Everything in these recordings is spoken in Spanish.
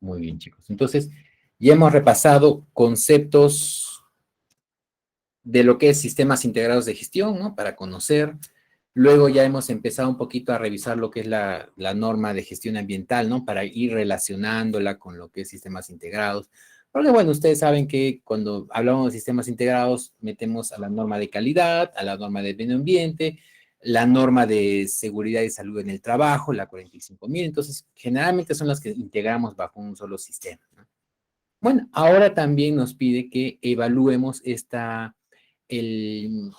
Muy bien, chicos. Entonces, ya hemos repasado conceptos de lo que es sistemas integrados de gestión, ¿no? Para conocer. Luego ya hemos empezado un poquito a revisar lo que es la norma de gestión ambiental, ¿no? Para ir relacionándola con lo que es sistemas integrados. Porque, bueno, ustedes saben que cuando hablamos de sistemas integrados, metemos a la norma de calidad, a la norma de medio ambiente, la norma de seguridad y salud en el trabajo, la 45.000. Entonces, generalmente son las que integramos bajo un solo sistema, ¿no? Bueno, ahora también nos pide que evaluemos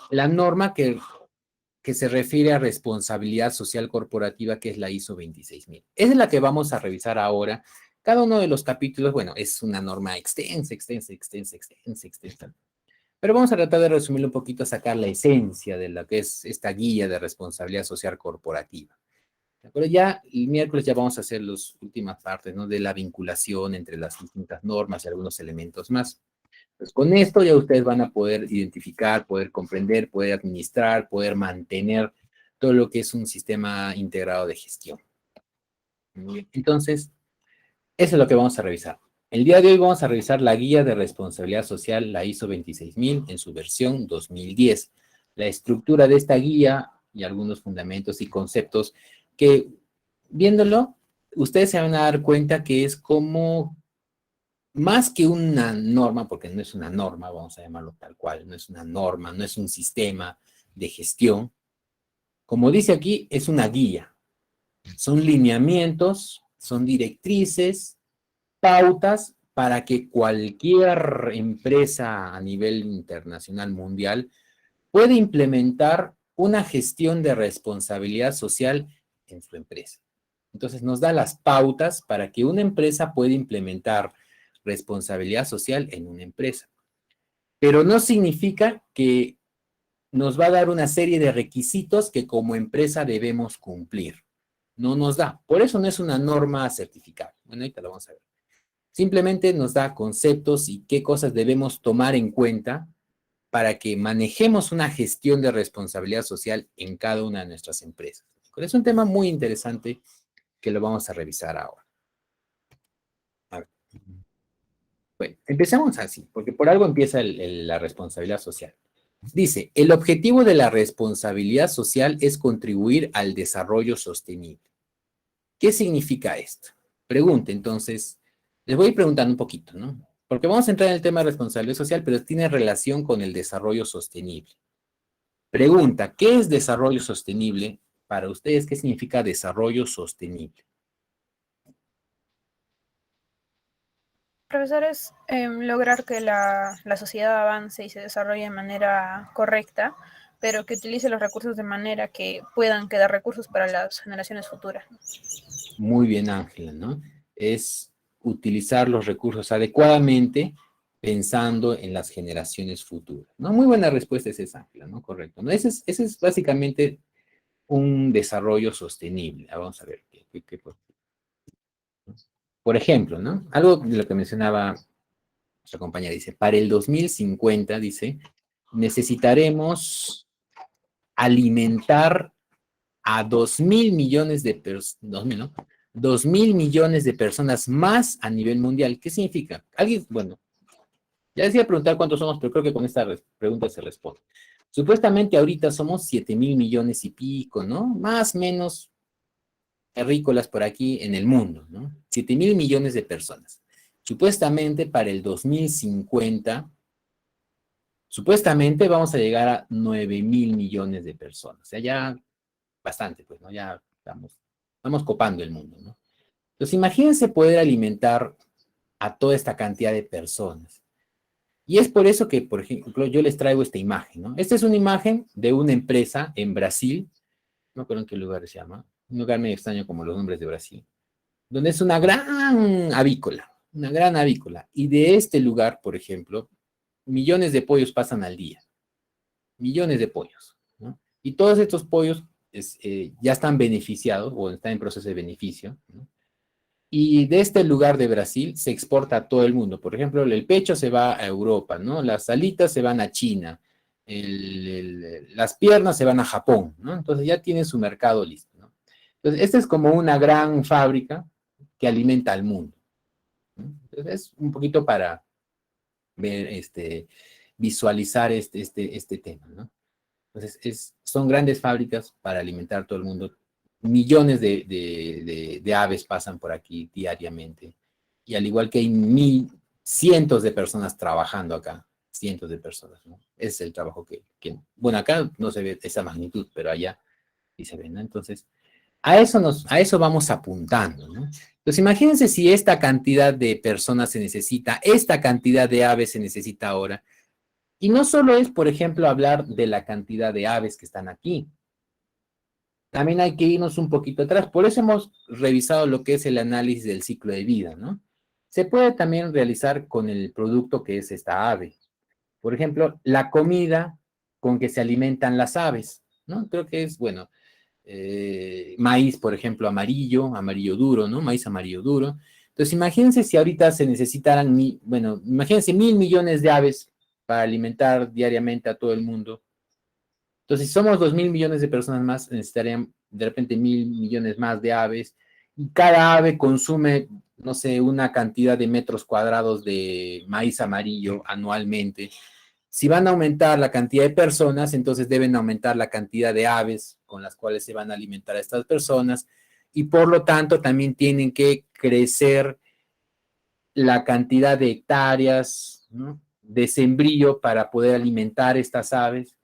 la norma que se refiere a responsabilidad social corporativa, que es la ISO 26000. Esa es la que vamos a revisar ahora. Cada uno de los capítulos, bueno, es una norma extensa, extensa, extensa, extensa, extensa. Pero vamos a tratar de resumirlo un poquito, sacar la esencia de lo que es esta guía de responsabilidad social corporativa. ¿De acuerdo? Ya el miércoles ya vamos a hacer las últimas partes, ¿no? De la vinculación entre las distintas normas y algunos elementos más. Pues con esto ya ustedes van a poder identificar, poder comprender, poder administrar, poder mantener todo lo que es un sistema integrado de gestión. Muy bien. Entonces, eso es lo que vamos a revisar. El día de hoy vamos a revisar la guía de responsabilidad social, la ISO 26000, en su versión 2010. La estructura de esta guía y algunos fundamentos y conceptos que, viéndolo, ustedes se van a dar cuenta que es como más que una norma, porque no es una norma, vamos a llamarlo tal cual, no es una norma, no es un sistema de gestión. Como dice aquí, es una guía. Son lineamientos, son directrices, pautas para que cualquier empresa a nivel internacional, mundial, pueda implementar una gestión de responsabilidad social en su empresa. Entonces nos da las pautas para que una empresa pueda implementar responsabilidad social en una empresa. Pero no significa que nos va a dar una serie de requisitos que como empresa debemos cumplir. No nos da. Por eso no es una norma certificada. Bueno, ahorita lo vamos a ver. Simplemente nos da conceptos y qué cosas debemos tomar en cuenta para que manejemos una gestión de responsabilidad social en cada una de nuestras empresas. Es un tema muy interesante que lo vamos a revisar ahora. A ver. Bueno, empecemos así, porque por algo empieza la responsabilidad social. Dice, el objetivo de la responsabilidad social es contribuir al desarrollo sostenible. ¿Qué significa esto? Pregunta, entonces, les voy a ir preguntando un poquito, ¿no? Porque vamos a entrar en el tema de responsabilidad social, pero tiene relación con el desarrollo sostenible. Pregunta, ¿qué es desarrollo sostenible? Para ustedes, ¿qué significa desarrollo sostenible? Profesor, es lograr que la sociedad avance y se desarrolle de manera correcta, pero que utilice los recursos de manera que puedan quedar recursos para las generaciones futuras. Muy bien, Ángela, ¿no? Es utilizar los recursos adecuadamente pensando en las generaciones futuras, ¿no? Muy buena respuesta es esa, Ángela, ¿no? Correcto, ¿no? Ese es básicamente un desarrollo sostenible. Vamos a ver por ejemplo, ¿no? Algo de lo que mencionaba nuestra compañera, dice, para el 2050, dice, necesitaremos alimentar a 2.000 millones de personas, 2.000, ¿no? 2.000 millones de personas más a nivel mundial. ¿Qué significa? Alguien, bueno, ya decía preguntar cuántos somos, pero creo que con esta pregunta se responde. Supuestamente ahorita somos 7.000 millones y pico, ¿no? Más o menos terrícolas por aquí en el mundo, ¿no? 7.000 millones de personas. Supuestamente para el 2050, supuestamente vamos a llegar a 9.000 millones de personas. O sea, ya bastante, pues, ¿no? Ya estamos copando el mundo, ¿no? Entonces, imagínense poder alimentar a toda esta cantidad de personas. Y es por eso que, por ejemplo, yo les traigo esta imagen, ¿no? Esta es una imagen de una empresa en Brasil, no me acuerdo en qué lugar se llama, un lugar medio extraño como los nombres de Brasil, donde es una gran avícola. Y de este lugar, por ejemplo, millones de pollos pasan al día, millones de pollos, ¿no? Y todos estos pollos ya están beneficiados o están en proceso de beneficio, ¿no? Y de este lugar de Brasil se exporta a todo el mundo. Por ejemplo, el pecho se va a Europa, ¿no? Las alitas se van a China, las piernas se van a Japón, ¿no? Entonces ya tiene su mercado listo, ¿no? Entonces, esta es como una gran fábrica que alimenta al mundo. Entonces, es un poquito para ver, visualizar este tema, ¿no? Entonces, son grandes fábricas para alimentar a todo el mundo. Millones de aves pasan por aquí diariamente. Y al igual que hay cientos de personas trabajando acá, cientos de personas, ¿no? Ese es el trabajo bueno, acá no se ve esa magnitud, pero allá sí se ve, ¿no? Entonces, a eso vamos apuntando, ¿no? Entonces, imagínense si esta cantidad de personas se necesita, esta cantidad de aves se necesita ahora. Y no solo es, por ejemplo, hablar de la cantidad de aves que están aquí. También hay que irnos un poquito atrás. Por eso hemos revisado lo que es el análisis del ciclo de vida, ¿no? Se puede también realizar con el producto que es esta ave. Por ejemplo, la comida con que se alimentan las aves, ¿no? Creo que es, bueno, maíz, por ejemplo, amarillo duro, ¿no? Maíz amarillo duro. Entonces, imagínense si ahorita se necesitaran, bueno, imagínense 1.000 millones de aves para alimentar diariamente a todo el mundo. Entonces, si somos 2.000 millones de personas más, necesitarían de repente 1.000 millones más de aves, y cada ave consume, no sé, una cantidad de metros cuadrados de maíz amarillo anualmente. Si van a aumentar la cantidad de personas, entonces deben aumentar la cantidad de aves con las cuales se van a alimentar a estas personas, y por lo tanto también tienen que crecer la cantidad de hectáreas, ¿no?, de sembrío para poder alimentar estas aves.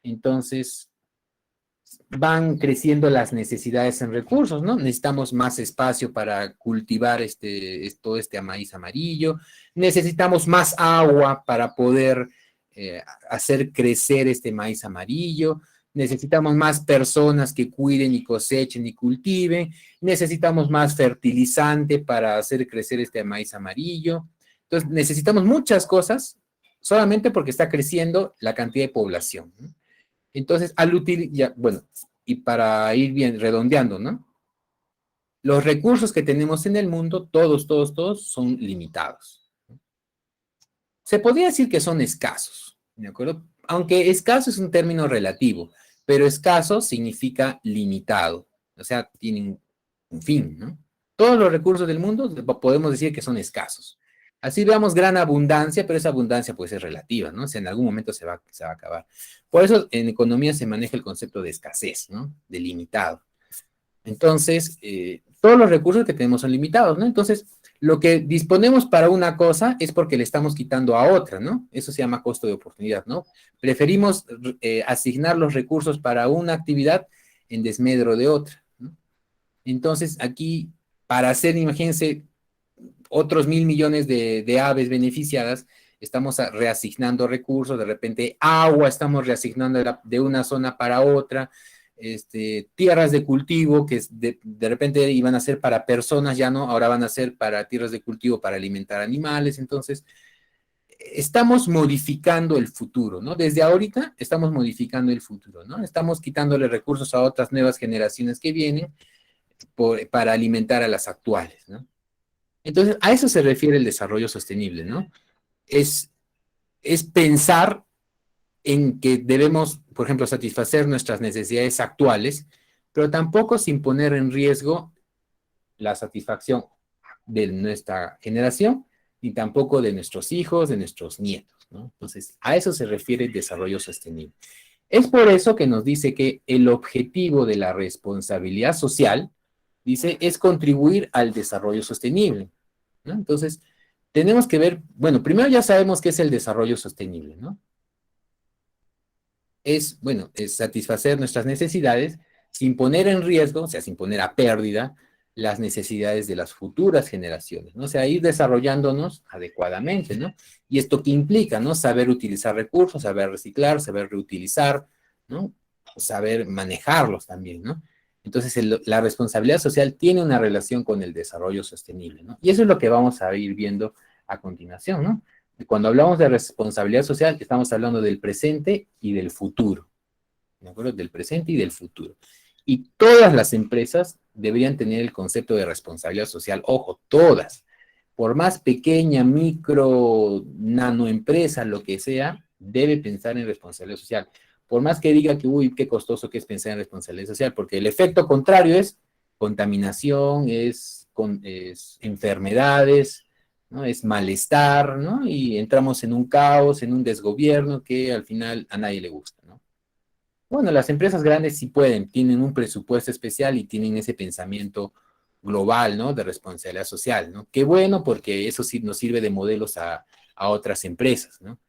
Entonces, van creciendo las necesidades en recursos, ¿no? Necesitamos más espacio para cultivar todo este maíz amarillo, necesitamos más agua para poder hacer crecer este maíz amarillo, necesitamos más personas que cuiden y cosechen y cultiven, necesitamos más fertilizante para hacer crecer este maíz amarillo. Entonces, necesitamos muchas cosas solamente porque está creciendo la cantidad de población, ¿no? Entonces, bueno, y para ir bien redondeando, ¿no? Los recursos que tenemos en el mundo, todos son limitados. Se podría decir que son escasos, ¿de acuerdo? Aunque escaso es un término relativo, pero escaso significa limitado, o sea, tienen un fin, ¿no? Todos los recursos del mundo podemos decir que son escasos. Así veamos gran abundancia, pero esa abundancia puede ser relativa, ¿no? O sea, en algún momento se va a acabar. Por eso en economía se maneja el concepto de escasez, ¿no? De limitado. Entonces, todos los recursos que tenemos son limitados, ¿no? Entonces, lo que disponemos para una cosa es porque le estamos quitando a otra, ¿no? Eso se llama costo de oportunidad, ¿no? Preferimos asignar los recursos para una actividad en desmedro de otra, ¿no? Entonces, aquí, para hacer, imagínense, otros 1.000 millones de aves beneficiadas, estamos reasignando recursos, de repente agua estamos reasignando de una zona para otra, tierras de cultivo que de repente iban a ser para personas, ya no, ahora van a ser para tierras de cultivo para alimentar animales. Entonces, estamos modificando el futuro, ¿no? Desde ahorita estamos modificando el futuro, ¿no? Estamos quitándole recursos a otras nuevas generaciones que vienen para alimentar a las actuales, ¿no? Entonces, a eso se refiere el desarrollo sostenible, ¿no? Es pensar en que debemos, por ejemplo, satisfacer nuestras necesidades actuales, pero tampoco sin poner en riesgo la satisfacción de nuestra generación, ni tampoco de nuestros hijos, de nuestros nietos, ¿no? Entonces, a eso se refiere el desarrollo sostenible. Es por eso que nos dice que el objetivo de la responsabilidad social, dice, es contribuir al desarrollo sostenible, ¿no? Entonces, tenemos que ver, bueno, primero ya sabemos qué es el desarrollo sostenible, ¿no? Bueno, es satisfacer nuestras necesidades sin poner en riesgo, o sea, sin poner a pérdida las necesidades de las futuras generaciones, ¿no? O sea, ir desarrollándonos adecuadamente, ¿no? Y esto qué implica, ¿no? Saber utilizar recursos, saber reciclar, saber reutilizar, ¿no? Saber manejarlos también, ¿no? Entonces, la responsabilidad social tiene una relación con el desarrollo sostenible, ¿no? Y eso es lo que vamos a ir viendo a continuación, ¿no? Cuando hablamos de responsabilidad social, estamos hablando del presente y del futuro, ¿de acuerdo? Del presente y del futuro. Y todas las empresas deberían tener el concepto de responsabilidad social. Ojo, todas. Por más pequeña, micro, nanoempresa, lo que sea, debe pensar en responsabilidad social. Por más que diga que, uy, qué costoso que es pensar en responsabilidad social, porque el efecto contrario es contaminación, es enfermedades, ¿no? Es malestar, ¿no? Y entramos en un caos, en un desgobierno que al final a nadie le gusta, ¿no? Bueno, las empresas grandes sí pueden, tienen un presupuesto especial y tienen ese pensamiento global, ¿no? De responsabilidad social, ¿no? Qué bueno, porque eso sí nos sirve de modelos a otras empresas, ¿no?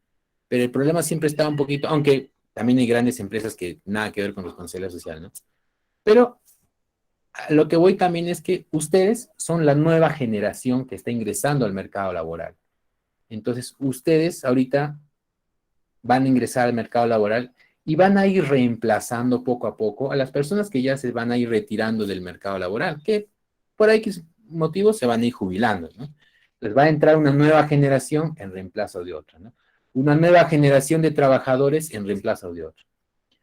Pero el problema siempre está un poquito, aunque también hay grandes empresas que nada que ver con responsabilidad social, ¿no? Pero a lo que voy también es que ustedes son la nueva generación que está ingresando al mercado laboral. Entonces, ustedes ahorita van a ingresar al mercado laboral y van a ir reemplazando poco a poco a las personas que ya se van a ir retirando del mercado laboral, que por X motivos se van a ir jubilando, ¿no? Les va a entrar una nueva generación en reemplazo de otra, ¿no? Una nueva generación de trabajadores en reemplazo de otra.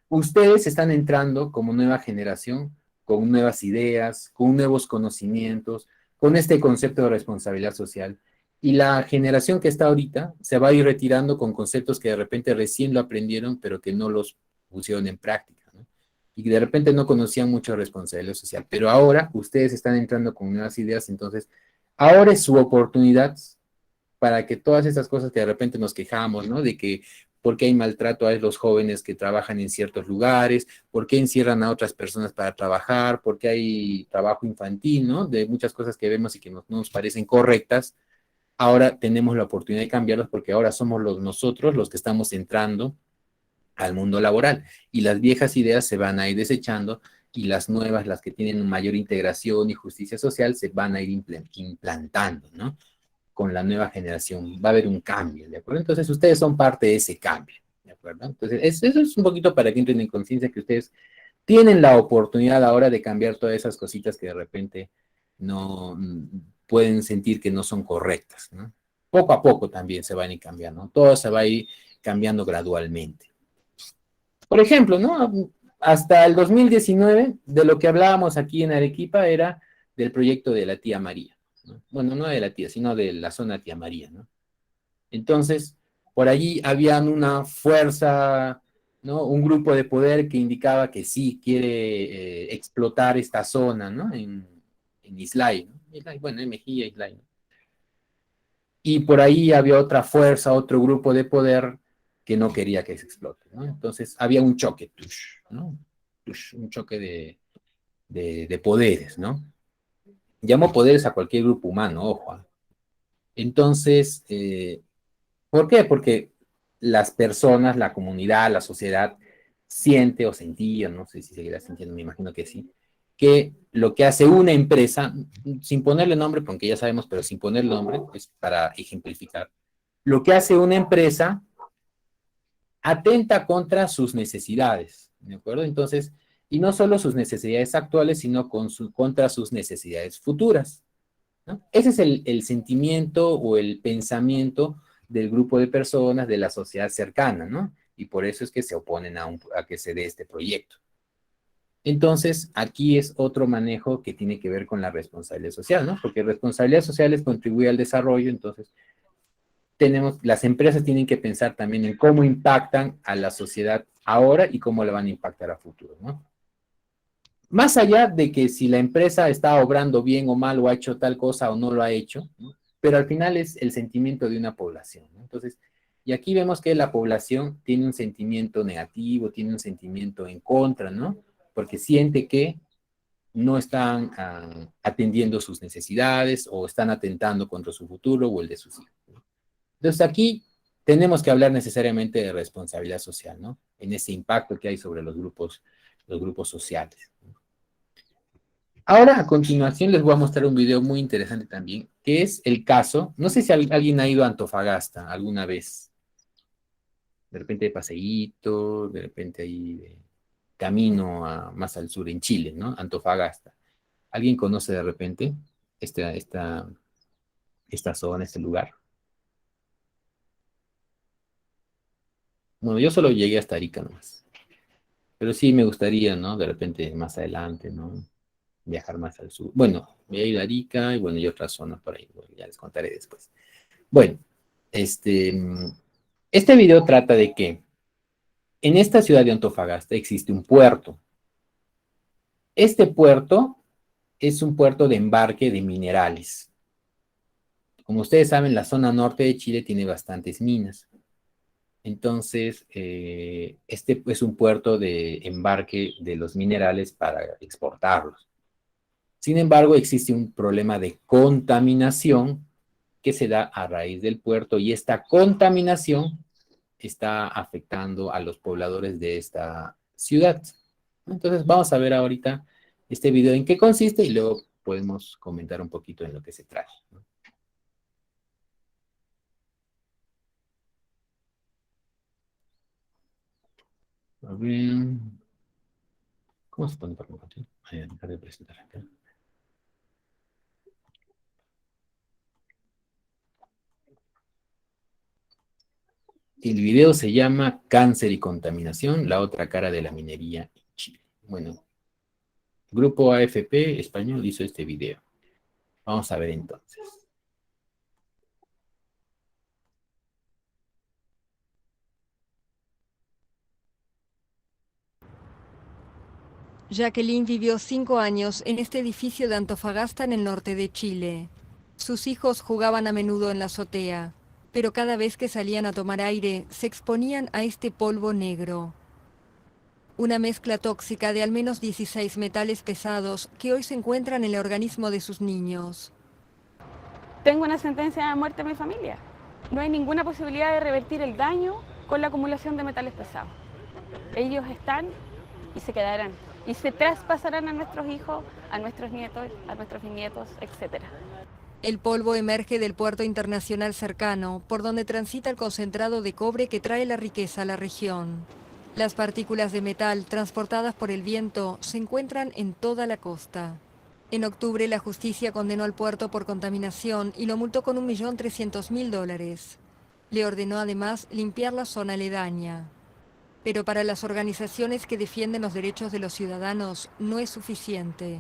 Ustedes están entrando como nueva generación con nuevas ideas, con nuevos conocimientos, con este concepto de responsabilidad social. Y la generación que está ahorita se va a ir retirando con conceptos que de repente recién lo aprendieron, pero que no los pusieron en práctica, ¿no? Y de repente no conocían mucho responsabilidad social. Pero ahora ustedes están entrando con nuevas ideas, entonces ahora es su oportunidad para que todas esas cosas que de repente nos quejamos, ¿no? De que por qué hay maltrato a los jóvenes que trabajan en ciertos lugares, por qué encierran a otras personas para trabajar, por qué hay trabajo infantil, ¿no? De muchas cosas que vemos y que no nos parecen correctas. Ahora tenemos la oportunidad de cambiarlos porque ahora somos nosotros los que estamos entrando al mundo laboral y las viejas ideas se van a ir desechando y las nuevas, las que tienen mayor integración y justicia social, se van a ir implantando, ¿no? Con la nueva generación. Va a haber un cambio, ¿de acuerdo? Entonces, ustedes son parte de ese cambio, ¿de acuerdo? Entonces, eso es un poquito para que entren en conciencia que ustedes tienen la oportunidad ahora de cambiar todas esas cositas que de repente no pueden sentir que no son correctas, ¿no? Poco a poco también se van a ir cambiando, ¿no? Todo se va a ir cambiando gradualmente. Por ejemplo, ¿no? Hasta el 2019, de lo que hablábamos aquí en Arequipa era del proyecto de la tía María, ¿no? Bueno, no de la tía, sino de la zona tía María, ¿no? Entonces, por allí había una fuerza, ¿no? Un grupo de poder que indicaba que sí quiere explotar esta zona, ¿no? En Islay, ¿no? Islay, bueno, en Mejía, Islay, ¿no? Y por ahí había otra fuerza, otro grupo de poder que no quería que se explote, ¿no? Entonces había un choque, ¿no? Un choque de poderes, ¿no? Llamo poderes a cualquier grupo humano, ojo. ¿Ah? Entonces, ¿por qué? Porque las personas, la comunidad, la sociedad siente o sentía, no sé si seguirá sintiendo, me imagino que sí, que lo que hace una empresa, sin ponerle nombre, porque ya sabemos, pero sin ponerle nombre, es para ejemplificar, lo que hace una empresa atenta contra sus necesidades, ¿de acuerdo? Entonces, y no solo sus necesidades actuales, sino contra sus necesidades futuras, ¿no? Ese es el sentimiento o el pensamiento del grupo de personas de la sociedad cercana, ¿no? Y por eso es que se oponen a que se dé este proyecto. Entonces, aquí es otro manejo que tiene que ver con la responsabilidad social, ¿no? Porque responsabilidad social es contribuir al desarrollo, entonces las empresas tienen que pensar también en cómo impactan a la sociedad ahora y cómo la van a impactar a futuro, ¿no? Más allá de que si la empresa está obrando bien o mal o ha hecho tal cosa o no lo ha hecho, ¿no? Pero al final es el sentimiento de una población, ¿no? Entonces, y aquí vemos que la población tiene un sentimiento negativo, tiene un sentimiento en contra, ¿no? Porque siente que no están atendiendo sus necesidades o están atentando contra su futuro o el de sus hijos, ¿no? Entonces aquí tenemos que hablar necesariamente de responsabilidad social, ¿no? En ese impacto que hay sobre los grupos sociales. Ahora, a continuación, les voy a mostrar un video muy interesante también, que es el caso, no sé si alguien ha ido a Antofagasta alguna vez, de repente de paseíto, de repente ahí de camino más al sur, en Chile, ¿no? Antofagasta. ¿Alguien conoce de repente esta, esta, esta zona, este lugar? Bueno, yo solo llegué hasta Arica nomás, pero sí me gustaría, ¿no? De repente más adelante, ¿no? Viajar más al sur. Bueno, voy a ir a Arica y bueno, y otras zonas por ahí, bueno, ya les contaré después. Bueno, este, este video trata de que en esta ciudad de Antofagasta existe un puerto. Este puerto es un puerto de embarque de minerales. Como ustedes saben, la zona norte de Chile tiene bastantes minas. Entonces, este es un puerto de embarque de los minerales para exportarlos. Sin embargo, existe un problema de contaminación que se da a raíz del puerto y esta contaminación está afectando a los pobladores de esta ciudad. Entonces, vamos a ver ahorita este video en qué consiste y luego podemos comentar un poquito en lo que se trata, ¿no? A ver, ¿cómo se pone por computador? Voy a dejar de presentar acá. El video se llama Cáncer y contaminación, la otra cara de la minería en Chile. Bueno, Grupo AFP Español hizo este video. Vamos a ver entonces. Jacqueline vivió 5 años en este edificio de Antofagasta en el norte de Chile. Sus hijos jugaban a menudo en la azotea, pero cada vez que salían a tomar aire se exponían a este polvo negro. Una mezcla tóxica de al menos 16 metales pesados que hoy se encuentran en el organismo de sus niños. Tengo una sentencia de muerte en mi familia. No hay ninguna posibilidad de revertir el daño con la acumulación de metales pesados. Ellos están y se quedarán. Y se traspasarán a nuestros hijos, a nuestros nietos, a nuestros bisnietos, etc. El polvo emerge del puerto internacional cercano, por donde transita el concentrado de cobre que trae la riqueza a la región. Las partículas de metal transportadas por el viento se encuentran en toda la costa. En octubre, la justicia condenó al puerto por contaminación y lo multó con $1.300.000. Le ordenó además limpiar la zona aledaña. Pero para las organizaciones que defienden los derechos de los ciudadanos no es suficiente.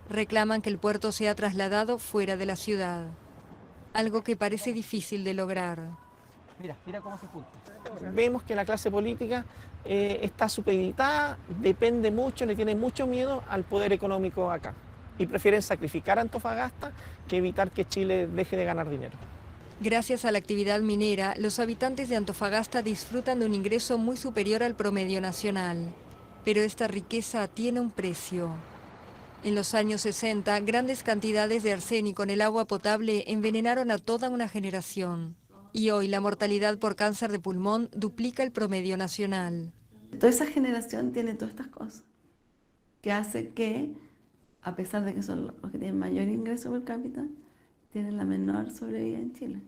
Reclaman que el puerto sea trasladado fuera de la ciudad, algo que parece difícil de lograr. Mira cómo se junta. Vemos que la clase política está supeditada, depende mucho, le tiene mucho miedo al poder económico acá. Y prefieren sacrificar a Antofagasta que evitar que Chile deje de ganar dinero. Gracias a la actividad minera, los habitantes de Antofagasta disfrutan de un ingreso muy superior al promedio nacional. Pero esta riqueza tiene un precio. En los años 60, grandes cantidades de arsénico en el agua potable envenenaron a toda una generación. Y hoy la mortalidad por cáncer de pulmón duplica el promedio nacional. Toda esa generación tiene todas estas cosas, que hace que, a pesar de que son los que tienen mayor ingreso per cápita, tienen la menor sobrevida en Chile.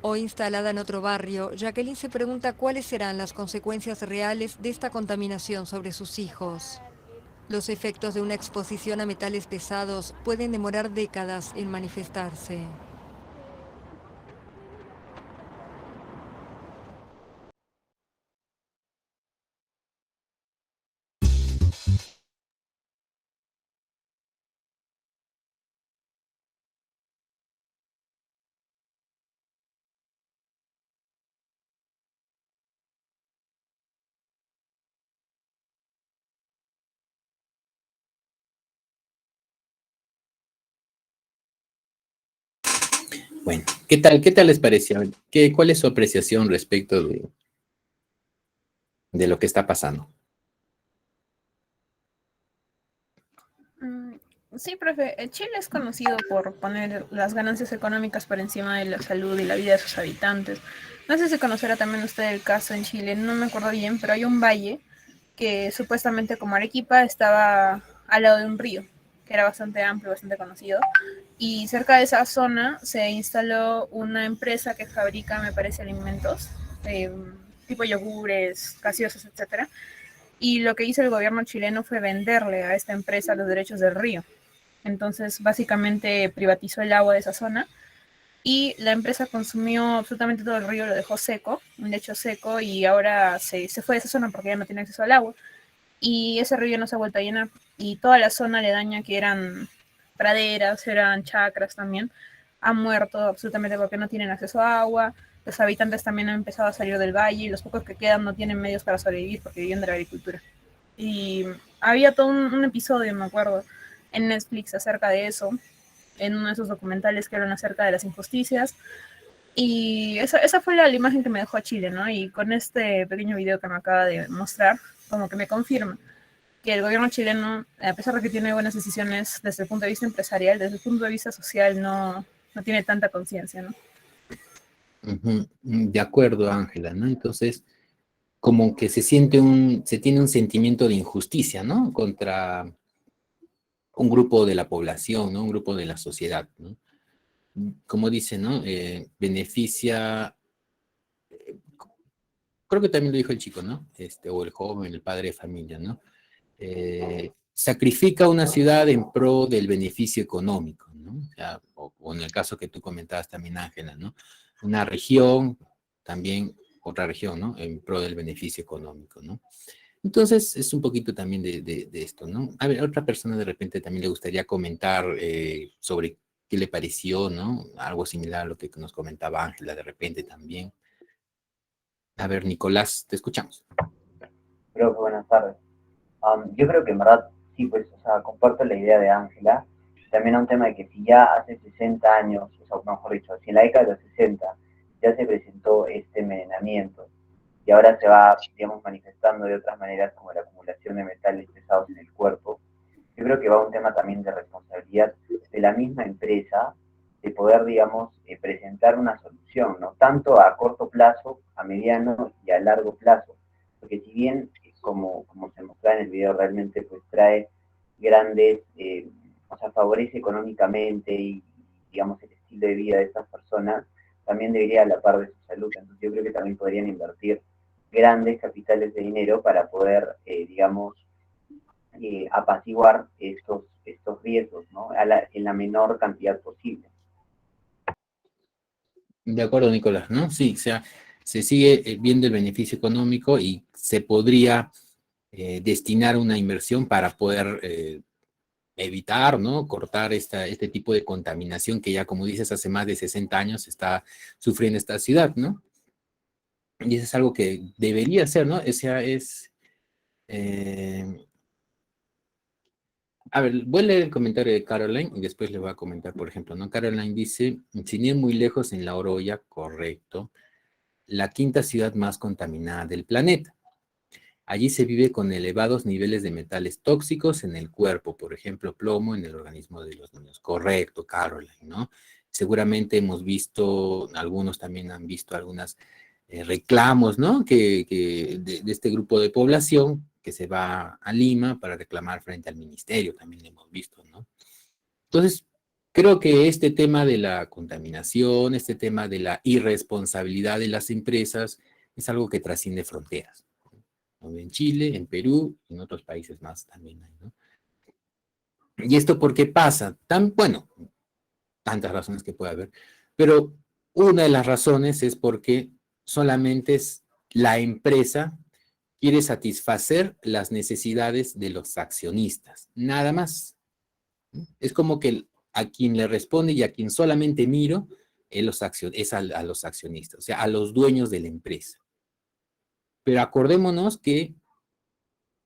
Hoy instalada en otro barrio, Jacqueline se pregunta cuáles serán las consecuencias reales de esta contaminación sobre sus hijos. Los efectos de una exposición a metales pesados pueden demorar décadas en manifestarse. Bueno, qué tal les pareció? ¿Cuál es su apreciación respecto de lo que está pasando? Sí, profe, Chile es conocido por poner las ganancias económicas por encima de la salud y la vida de sus habitantes. No sé si conocerá también usted el caso en Chile, no me acuerdo bien, pero hay un valle que supuestamente como Arequipa estaba al lado de un río, que era bastante amplio, bastante conocido, y cerca de esa zona se instaló una empresa que fabrica, me parece, alimentos, tipo yogures, gaseosas, etcétera. Y lo que hizo el gobierno chileno fue venderle a esta empresa los derechos del río. Entonces, básicamente privatizó el agua de esa zona y la empresa consumió absolutamente todo el río, lo dejó seco, un lecho seco, y ahora se fue de esa zona porque ya no tiene acceso al agua. Y ese río no se ha vuelto a llenar. Y toda la zona aledaña, que eran praderas, eran chacras también, ha muerto absolutamente porque no tienen acceso a agua. Los habitantes también han empezado a salir del valle y los pocos que quedan no tienen medios para sobrevivir porque viven de la agricultura. Y había todo un episodio, me acuerdo, en Netflix acerca de eso, en uno de esos documentales que hablan acerca de las injusticias. Y esa fue la imagen que me dejó a Chile, ¿no? Y con este pequeño video que me acaba de mostrar, como que me confirma que el gobierno chileno, a pesar de que tiene buenas decisiones desde el punto de vista empresarial, desde el punto de vista social, no tiene tanta conciencia, ¿no? Ujú. De acuerdo, Ángela, ¿no? Entonces, como que se tiene un sentimiento de injusticia, ¿no? Contra un grupo de la población, ¿no? Un grupo de la sociedad, ¿no? Como dice, ¿no? Beneficia, creo que también lo dijo el chico, ¿no? O el joven, el padre de familia, ¿no? Sacrifica una ciudad en pro del beneficio económico, ¿no? O sea, o en el caso que tú comentabas también, Ángela, ¿no? Una región, también otra región, ¿no? En pro del beneficio económico, ¿no? Entonces, es un poquito también de esto, ¿no? A ver, a otra persona de repente también le gustaría comentar sobre qué le pareció, ¿no? Algo similar a lo que nos comentaba Ángela de repente también. A ver, Nicolás, te escuchamos. Creo que buenas tardes. Yo creo que en verdad, sí, pues, o sea, comparto la idea de Ángela. También a un tema de que si ya hace 60 años, o sea, mejor dicho, si en la década de los 60 ya se presentó este envenenamiento y ahora se va, digamos, manifestando de otras maneras como la acumulación de metales pesados en el cuerpo, yo creo que va un tema también de responsabilidad de la misma empresa de poder, digamos, presentar una solución, ¿no? Tanto a corto plazo, a mediano y a largo plazo. Porque si bien, como se mostraba en el video, realmente pues trae grandes, o sea, favorece económicamente y, digamos, el estilo de vida de estas personas, también debería a la par de su salud. Entonces yo creo que también podrían invertir grandes capitales de dinero para poder, digamos, apaciguar estos riesgos, ¿no? En la menor cantidad posible. De acuerdo, Nicolás, ¿no? Sí, o sea, se sigue viendo el beneficio económico y se podría destinar una inversión para poder evitar, ¿no? Cortar este tipo de contaminación que ya, como dices, hace más de 60 años está sufriendo esta ciudad, ¿no? Y eso es algo que debería ser, ¿no? O sea, a ver, voy a leer el comentario de Caroline y después le voy a comentar, por ejemplo, ¿no? Caroline dice, sin ir muy lejos en La Oroya, correcto, la quinta ciudad más contaminada del planeta. Allí se vive con elevados niveles de metales tóxicos en el cuerpo, por ejemplo, plomo en el organismo de los niños. Correcto, Caroline, ¿no? Seguramente hemos visto, algunos también han visto algunos reclamos, ¿no? De este grupo de población que se va a Lima para reclamar frente al ministerio, también hemos visto, ¿no? Entonces, creo que este tema de la contaminación, este tema de la irresponsabilidad de las empresas, es algo que trasciende fronteras. En Chile, en Perú y en otros países más también hay, ¿no? ¿Y esto por qué pasa? Bueno, tantas razones que puede haber, pero una de las razones es porque solamente es la empresa quiere satisfacer las necesidades de los accionistas, nada más. Es como que a quien le responde y a quien solamente miro es a los accionistas, o sea, a los dueños de la empresa. Pero acordémonos que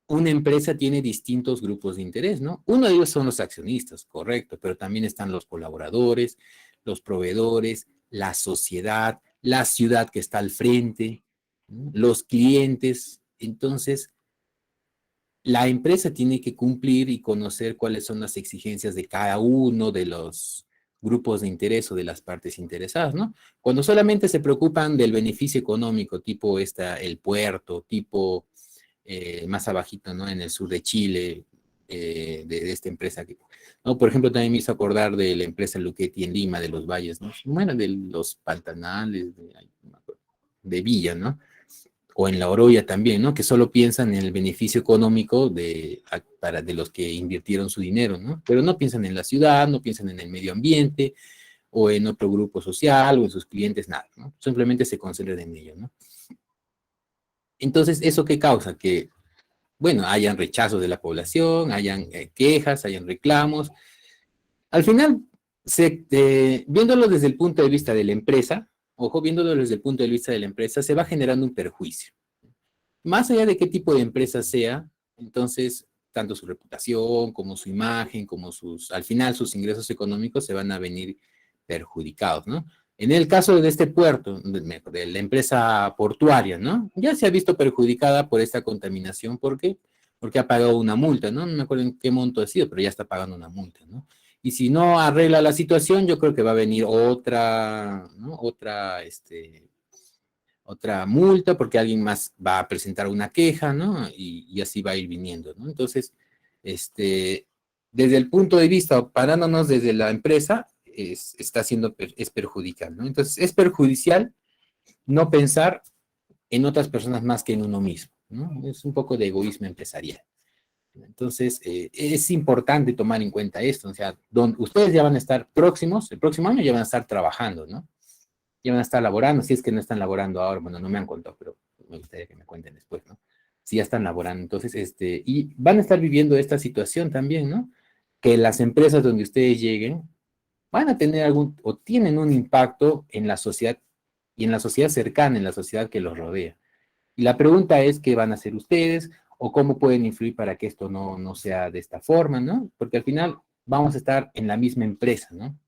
una empresa tiene distintos grupos de interés, ¿no? Uno de ellos son los accionistas, correcto, pero también están los colaboradores, los proveedores, la sociedad, la ciudad que está al frente, ¿no? Los clientes. Entonces, la empresa tiene que cumplir y conocer cuáles son las exigencias de cada uno de los grupos de interés o de las partes interesadas, ¿no? Cuando solamente se preocupan del beneficio económico, tipo el puerto, tipo más abajito, ¿no? En el sur de Chile, de esta empresa. ¿No? Por ejemplo, también me hizo acordar de la empresa Luchetti en Lima, de los valles, ¿no? Bueno, de los pantanales, de Villa, ¿no? O en La Oroya también, ¿no? Que solo piensan en el beneficio económico de los que invirtieron su dinero, ¿no? Pero no piensan en la ciudad, no piensan en el medio ambiente, o en otro grupo social, o en sus clientes, nada, ¿no? Simplemente se concentran en ello, ¿no? Entonces, ¿eso qué causa? Que, bueno, hayan rechazos de la población, hayan quejas, hayan reclamos. Al final, viéndolo desde el punto de vista de la empresa, ojo, viéndolo desde el punto de vista de la empresa, se va generando un perjuicio. Más allá de qué tipo de empresa sea, entonces, tanto su reputación como su imagen, como al final sus ingresos económicos se van a venir perjudicados, ¿no? En el caso de este puerto, de la empresa portuaria, ¿no? Ya se ha visto perjudicada por esta contaminación. ¿Por qué? Porque ha pagado una multa, ¿no? No me acuerdo en qué monto ha sido, pero ya está pagando una multa, ¿no? Y si no arregla la situación, yo creo que va a venir otra, ¿no? Otra multa, porque alguien más va a presentar una queja, ¿no? Y así va a ir viniendo, ¿no? Entonces, desde el punto de vista, parándonos desde la empresa, es perjudicial, ¿no? Entonces, es perjudicial no pensar en otras personas más que en uno mismo, ¿no? Es un poco de egoísmo empresarial. Entonces, es importante tomar en cuenta esto, o sea, ustedes ya van a estar próximos, el próximo año ya van a estar trabajando, ¿no? Ya van a estar laborando, si es que no están laborando ahora, bueno, no me han contado, pero me gustaría que me cuenten después, ¿no? Si ya están laborando, entonces, y van a estar viviendo esta situación también, ¿no? Que las empresas donde ustedes lleguen van a tener o tienen un impacto en la sociedad, y en la sociedad cercana, en la sociedad que los rodea. Y la pregunta es, ¿qué van a hacer ustedes? O cómo pueden influir para que esto no sea de esta forma, ¿no? Porque al final vamos a estar en la misma empresa, ¿no?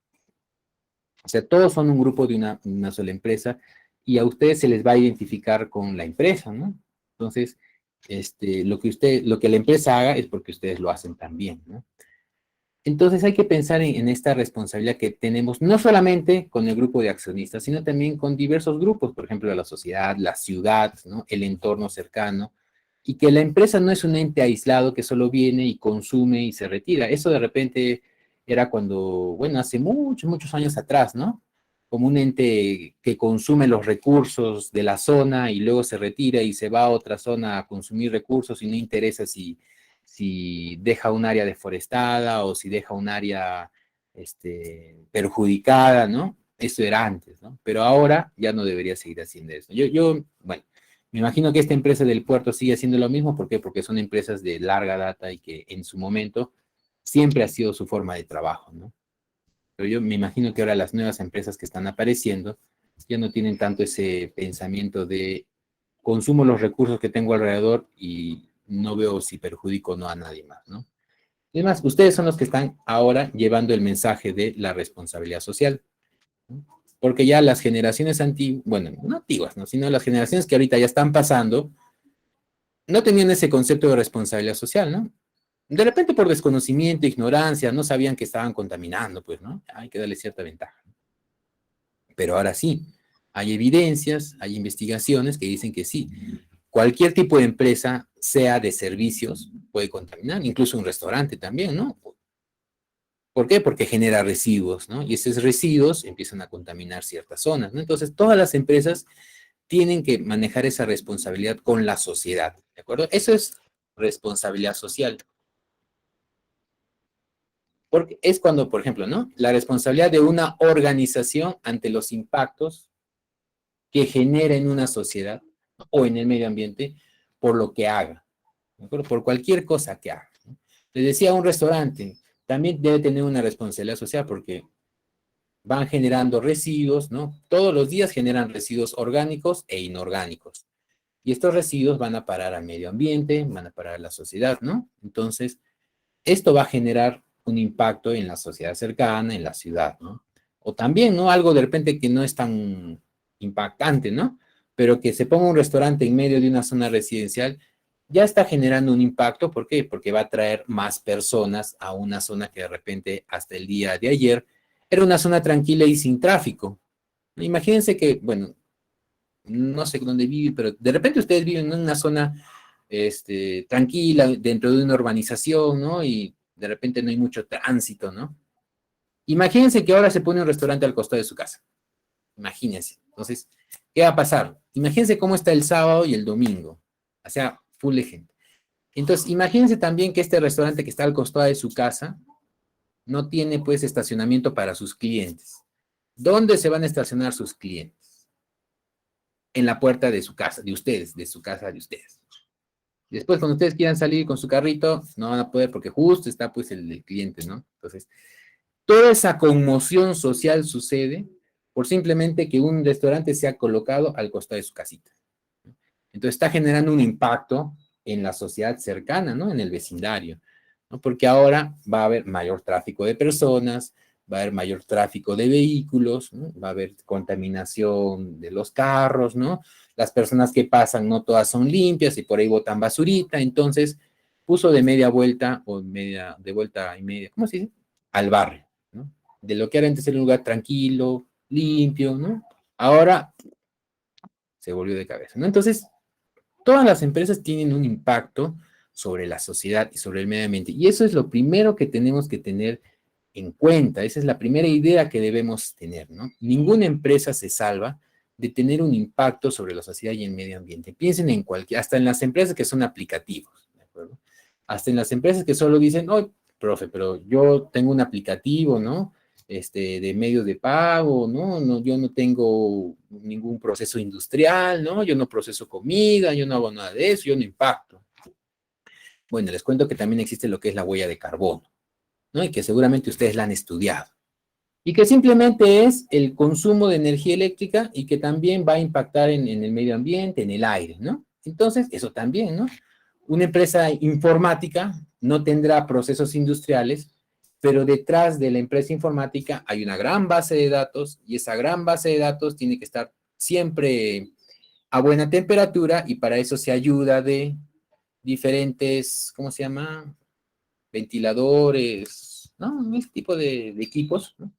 O sea, todos son un grupo de una sola empresa y a ustedes se les va a identificar con la empresa, ¿no? Entonces, lo que la empresa haga es porque ustedes lo hacen también, ¿no? Entonces hay que pensar en esta responsabilidad que tenemos, no solamente con el grupo de accionistas, sino también con diversos grupos, por ejemplo, la sociedad, la ciudad, ¿no? El entorno cercano, y que la empresa no es un ente aislado que solo viene y consume y se retira. Eso de repente era cuando, bueno, hace muchos, muchos años atrás, ¿no? Como un ente que consume los recursos de la zona y luego se retira y se va a otra zona a consumir recursos y no interesa si deja un área deforestada o si deja un área perjudicada, ¿no? Eso era antes, ¿no? Pero ahora ya no debería seguir haciendo eso. Bueno, me imagino que esta empresa del puerto sigue haciendo lo mismo. ¿Por qué? Porque son empresas de larga data y que en su momento siempre ha sido su forma de trabajo, ¿no? Pero yo me imagino que ahora las nuevas empresas que están apareciendo ya no tienen tanto ese pensamiento de consumo los recursos que tengo alrededor y no veo si perjudico o no a nadie más, ¿no? Además, ustedes son los que están ahora llevando el mensaje de la responsabilidad social, ¿no? Porque ya las generaciones antiguas, bueno, no antiguas, ¿no? Sino las generaciones que ahorita ya están pasando, no tenían ese concepto de responsabilidad social, ¿no? De repente por desconocimiento, ignorancia, no sabían que estaban contaminando, pues, ¿no? Hay que darle cierta ventaja. Pero ahora sí, hay evidencias, hay investigaciones que dicen que sí. Cualquier tipo de empresa, sea de servicios, puede contaminar, incluso un restaurante también, ¿no? ¿Por qué? Porque genera residuos, ¿no? Y esos residuos empiezan a contaminar ciertas zonas, ¿no? Entonces, todas las empresas tienen que manejar esa responsabilidad con la sociedad, ¿de acuerdo? Eso es responsabilidad social. Porque es cuando, por ejemplo, ¿no? La responsabilidad de una organización ante los impactos que genera en una sociedad o en el medio ambiente por lo que haga, ¿de acuerdo? Por cualquier cosa que haga, ¿no? Les decía, un restaurante también debe tener una responsabilidad social porque van generando residuos, ¿no? Todos los días generan residuos orgánicos e inorgánicos. Y estos residuos van a parar al medio ambiente, van a parar a la sociedad, ¿no? Entonces, esto va a generar un impacto en la sociedad cercana, en la ciudad, ¿no? O también, ¿no? Algo de repente que no es tan impactante, ¿no? Pero que se ponga un restaurante en medio de una zona residencial, ya está generando un impacto. ¿Por qué? Porque va a traer más personas a una zona que de repente hasta el día de ayer era una zona tranquila y sin tráfico. Imagínense que, bueno, no sé dónde viven, pero de repente ustedes viven en una zona tranquila, dentro de una urbanización, ¿no? Y de repente no hay mucho tránsito, ¿no? Imagínense que ahora se pone un restaurante al costado de su casa. Imagínense. Entonces, ¿qué va a pasar? Imagínense cómo está el sábado y el domingo. O sea, full de gente. Entonces, imagínense también que este restaurante que está al costado de su casa no tiene, pues, estacionamiento para sus clientes. ¿Dónde se van a estacionar sus clientes? En la puerta de su casa, de ustedes, de su casa de ustedes. Después, cuando ustedes quieran salir con su carrito, no van a poder porque justo está, pues, el cliente, ¿no? Entonces, toda esa conmoción social sucede por simplemente que un restaurante se ha colocado al costado de su casita. Entonces, está generando un impacto en la sociedad cercana, ¿no? En el vecindario, ¿no? Porque ahora va a haber mayor tráfico de personas, va a haber mayor tráfico de vehículos, ¿no? Va a haber contaminación de los carros, ¿no? Las personas que pasan no todas son limpias y por ahí botan basurita, entonces puso de media vuelta o de vuelta y media, ¿cómo se dice? Al barrio, ¿no? De lo que era antes era un lugar tranquilo, limpio, ¿no? Ahora se volvió de cabeza, ¿no? Entonces, todas las empresas tienen un impacto sobre la sociedad y sobre el medio ambiente, y eso es lo primero que tenemos que tener en cuenta. Esa es la primera idea que debemos tener, ¿no? Ninguna empresa se salva de tener un impacto sobre la sociedad y el medio ambiente. Piensen en cualquier, hasta en las empresas que son aplicativos, ¿de acuerdo? Hasta en las empresas que solo dicen, oh, profe, pero yo tengo un aplicativo, ¿no? De medios de pago, ¿no? No, yo no tengo ningún proceso industrial, ¿no? Yo no proceso comida, yo no hago nada de eso, yo no impacto. Bueno, les cuento que también existe lo que es la huella de carbono, ¿no? Y que seguramente ustedes la han estudiado. Y que simplemente es el consumo de energía eléctrica y que también va a impactar en el medio ambiente, en el aire, ¿no? Entonces, eso también, ¿no? Una empresa informática no tendrá procesos industriales, pero detrás de la empresa informática hay una gran base de datos y esa gran base de datos tiene que estar siempre a buena temperatura y para eso se ayuda de diferentes, ¿cómo se llama? Ventiladores, ¿no? Este tipo de equipos, ¿no?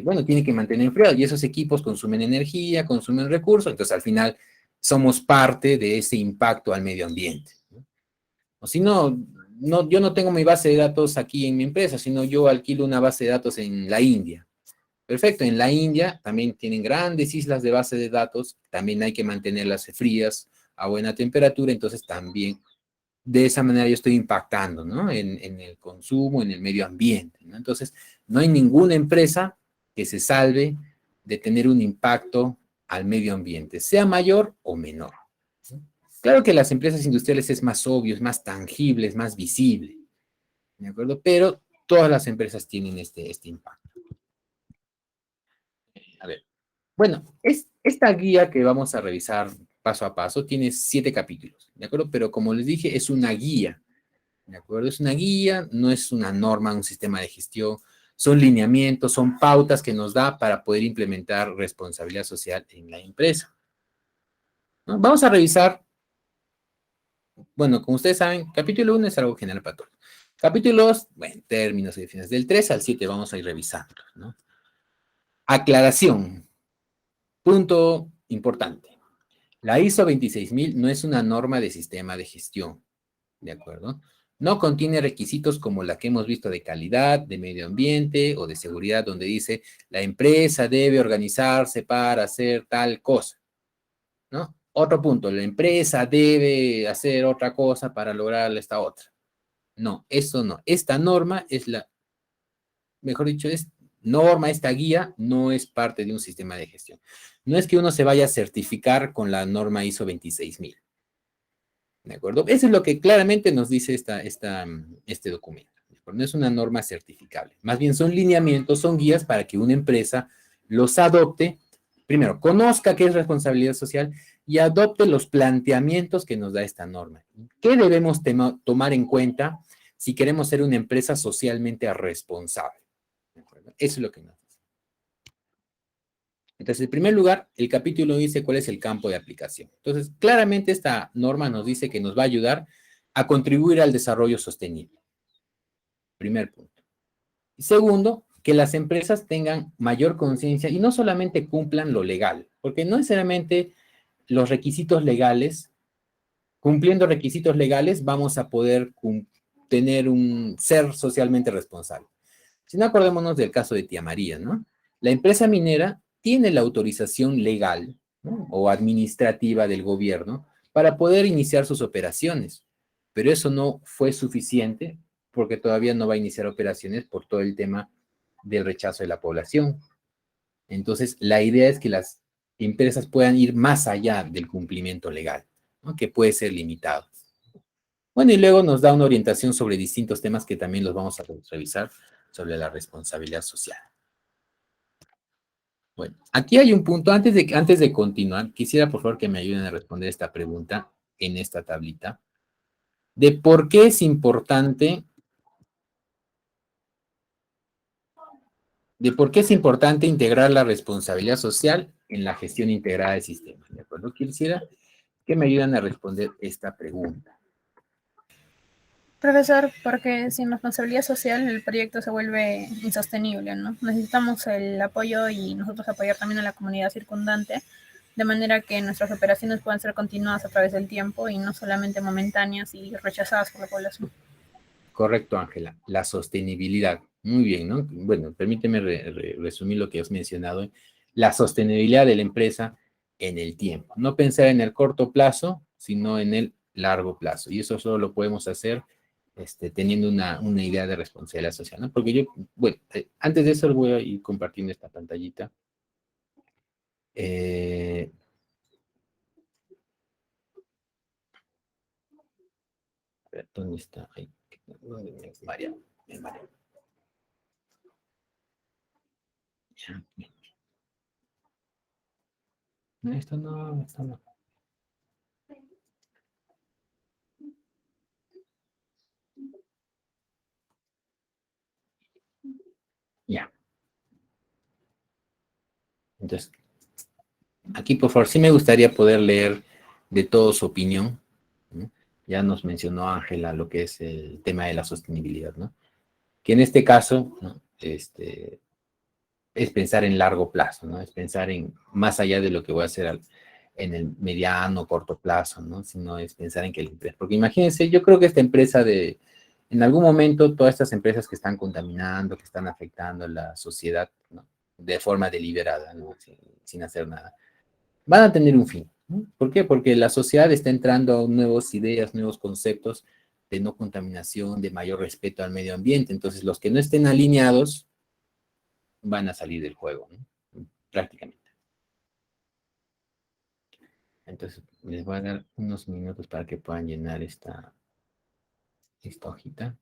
Bueno, tiene que mantener enfriado y esos equipos consumen energía, consumen recursos, entonces al final somos parte de ese impacto al medio ambiente, ¿no? O si no, yo no tengo mi base de datos aquí en mi empresa, sino yo alquilo una base de datos en la India. Perfecto, en la India también tienen grandes islas de base de datos, también hay que mantenerlas frías a buena temperatura, entonces también de esa manera yo estoy impactando, ¿no? En el consumo, en el medio ambiente, ¿no? Entonces, no hay ninguna empresa que se salve de tener un impacto al medio ambiente, sea mayor o menor, ¿sí? Claro que las empresas industriales es más obvio, es más tangible, es más visible, ¿de acuerdo? Pero todas las empresas tienen este impacto. A ver, bueno, esta guía que vamos a revisar paso a paso tiene 7 capítulos, ¿de acuerdo? Pero como les dije, es una guía, ¿de acuerdo? Es una guía, no es una norma, un sistema de gestión, son lineamientos, son pautas que nos da para poder implementar responsabilidad social en la empresa, ¿no? Vamos a revisar, bueno, como ustedes saben, capítulo 1 es algo general para todos. Capítulo 2, bueno, términos y definiciones. Del 3 al 7 vamos a ir revisando, ¿no? Aclaración, punto importante. La ISO 26000 no es una norma de sistema de gestión, ¿de acuerdo? No contiene requisitos como la que hemos visto de calidad, de medio ambiente o de seguridad, donde dice la empresa debe organizarse para hacer tal cosa, ¿no? Otro punto, la empresa debe hacer otra cosa para lograr esta otra. No, eso no. Esta norma es mejor dicho, esta guía no es parte de un sistema de gestión. No es que uno se vaya a certificar con la norma ISO 26000. ¿De acuerdo? Eso es lo que claramente nos dice este documento. No es una norma certificable. Más bien son lineamientos, son guías para que una empresa los adopte. Primero, conozca qué es responsabilidad social y adopte los planteamientos que nos da esta norma. ¿Qué debemos tomar en cuenta si queremos ser una empresa socialmente responsable? ¿De acuerdo? Eso es lo que nos dice. Entonces, en primer lugar, el capítulo dice cuál es el campo de aplicación. Entonces, claramente esta norma nos dice que nos va a ayudar a contribuir al desarrollo sostenible. Primer punto. Y segundo, que las empresas tengan mayor conciencia y no solamente cumplan lo legal, porque no necesariamente los requisitos legales, cumpliendo requisitos legales, vamos a poder tener un ser socialmente responsable. Si no, acordémonos del caso de Tía María, ¿no? La empresa minera tiene la autorización legal, ¿no? O administrativa del gobierno para poder iniciar sus operaciones, pero eso no fue suficiente porque todavía no va a iniciar operaciones por todo el tema del rechazo de la población. Entonces, la idea es que las empresas puedan ir más allá del cumplimiento legal, ¿no? Que puede ser limitado. Bueno, y luego nos da una orientación sobre distintos temas que también los vamos a revisar sobre la responsabilidad social. Bueno, aquí hay un punto, antes de continuar, quisiera por favor que me ayuden a responder esta pregunta. en esta tablita de por qué es importante, integrar la responsabilidad social en la gestión integrada del sistema. ¿De acuerdo? Quisiera que me ayuden a responder esta pregunta. Profesor, porque sin responsabilidad social el proyecto se vuelve insostenible, ¿no? Necesitamos el apoyo y nosotros apoyar también a la comunidad circundante, de manera que nuestras operaciones puedan ser continuadas a través del tiempo y no solamente momentáneas y rechazadas por la población. Correcto, Ángela. La sostenibilidad. Muy bien, ¿no? Bueno, permíteme resumir lo que has mencionado. La sostenibilidad de la empresa en el tiempo. No pensar en el corto plazo, sino en el largo plazo. Y eso solo lo podemos hacer teniendo una idea de responsabilidad social, ¿no? Porque yo, bueno, antes de eso voy a ir compartiendo esta pantallita. A ver, ¿dónde está? Ahí. María, María. Esto no, esto no. Ya. Entonces, aquí, por favor, sí me gustaría poder leer de todo su opinión, ¿no? Ya nos mencionó Ángela lo que es el tema de la sostenibilidad, ¿no? Que en este caso, ¿no? Es pensar en largo plazo, ¿no? Es pensar en más allá de lo que voy a hacer en el mediano, corto plazo, ¿no? Sino es pensar en que la empresa, porque imagínense, yo creo que esta empresa en algún momento, todas estas empresas que están contaminando, que están afectando a la sociedad, ¿no? De forma deliberada, ¿no? Sin hacer nada, van a tener un fin, ¿no? ¿Por qué? Porque la sociedad está entrando a nuevas ideas, nuevos conceptos de no contaminación, de mayor respeto al medio ambiente. Entonces, los que no estén alineados van a salir del juego, ¿no? Prácticamente. Entonces, les voy a dar unos minutos para que puedan llenar esta hojita.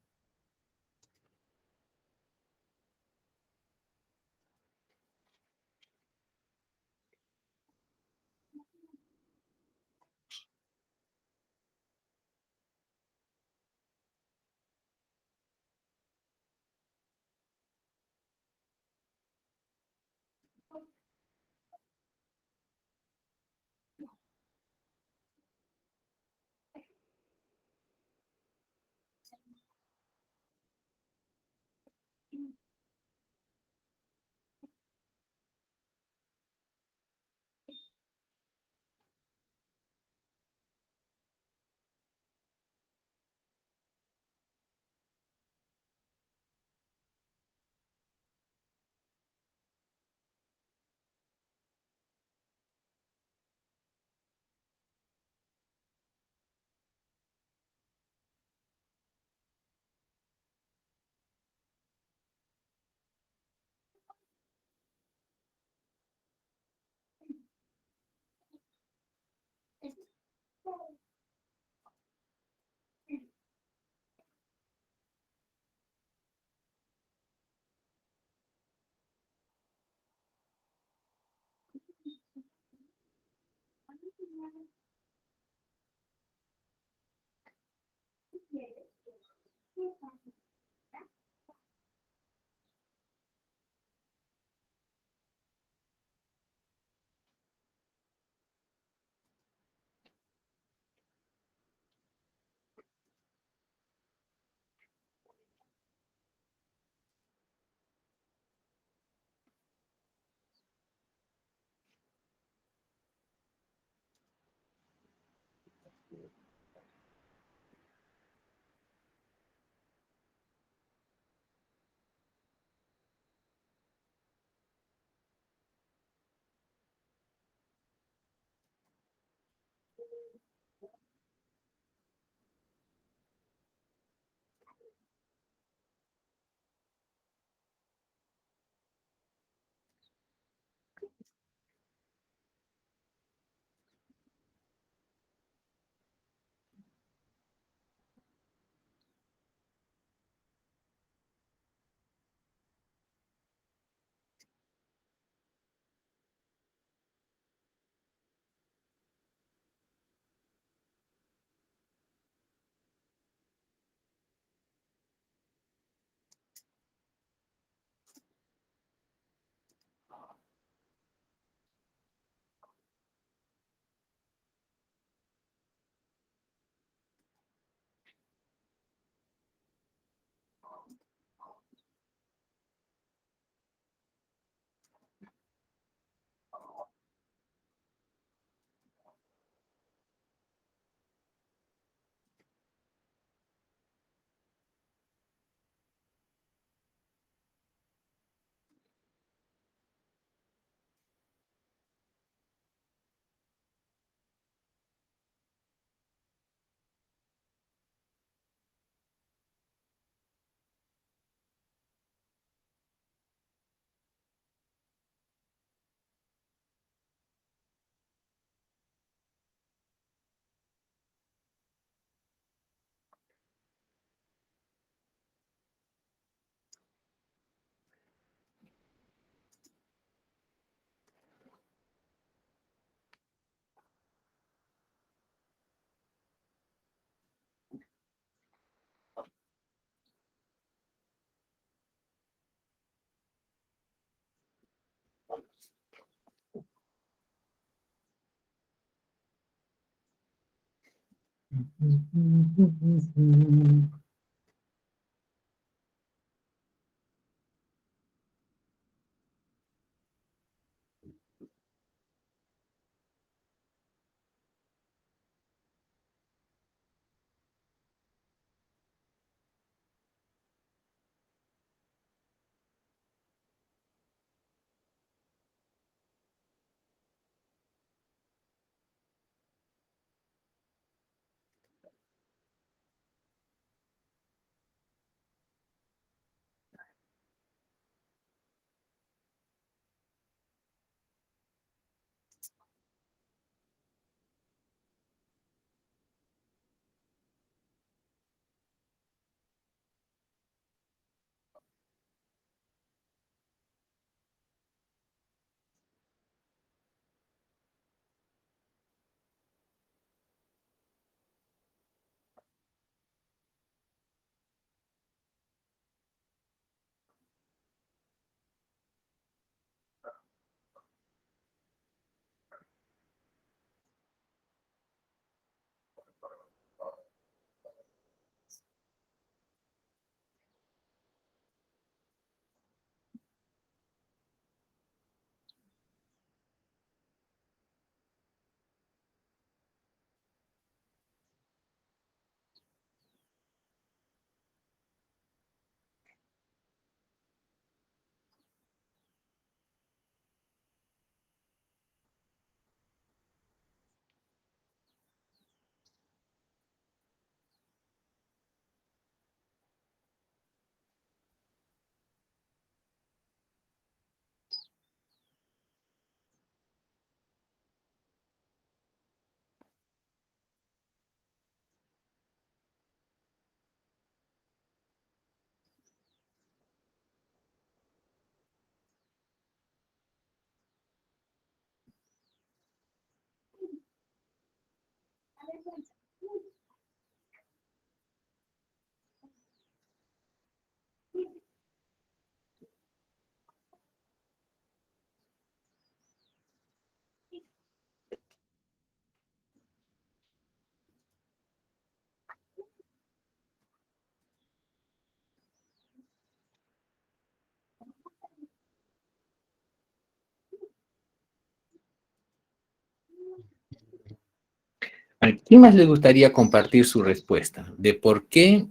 ¿A quién más le gustaría compartir su respuesta de por qué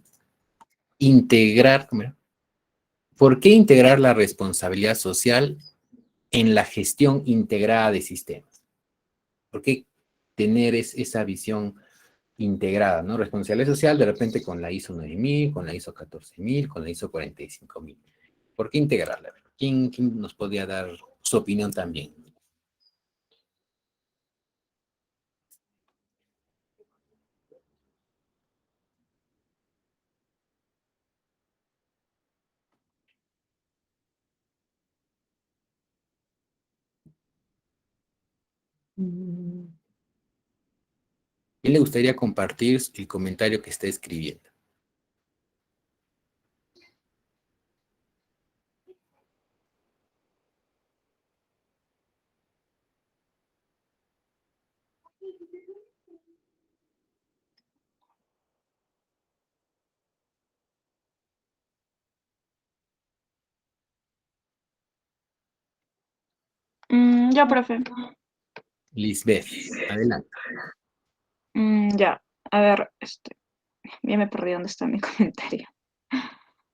integrar, por qué integrar la responsabilidad social en la gestión integrada de sistemas? ¿Por qué tener esa visión integrada, ¿no? Responsabilidad social de repente con la ISO 9000, con la ISO 14000, con la ISO 45000. ¿Por qué integrarla? ¿Quién nos podría dar su opinión también? ¿Quién le gustaría compartir el comentario que está escribiendo? Ya, profe. Lisbeth, adelante. Ya, a ver, ya me perdí dónde está mi comentario.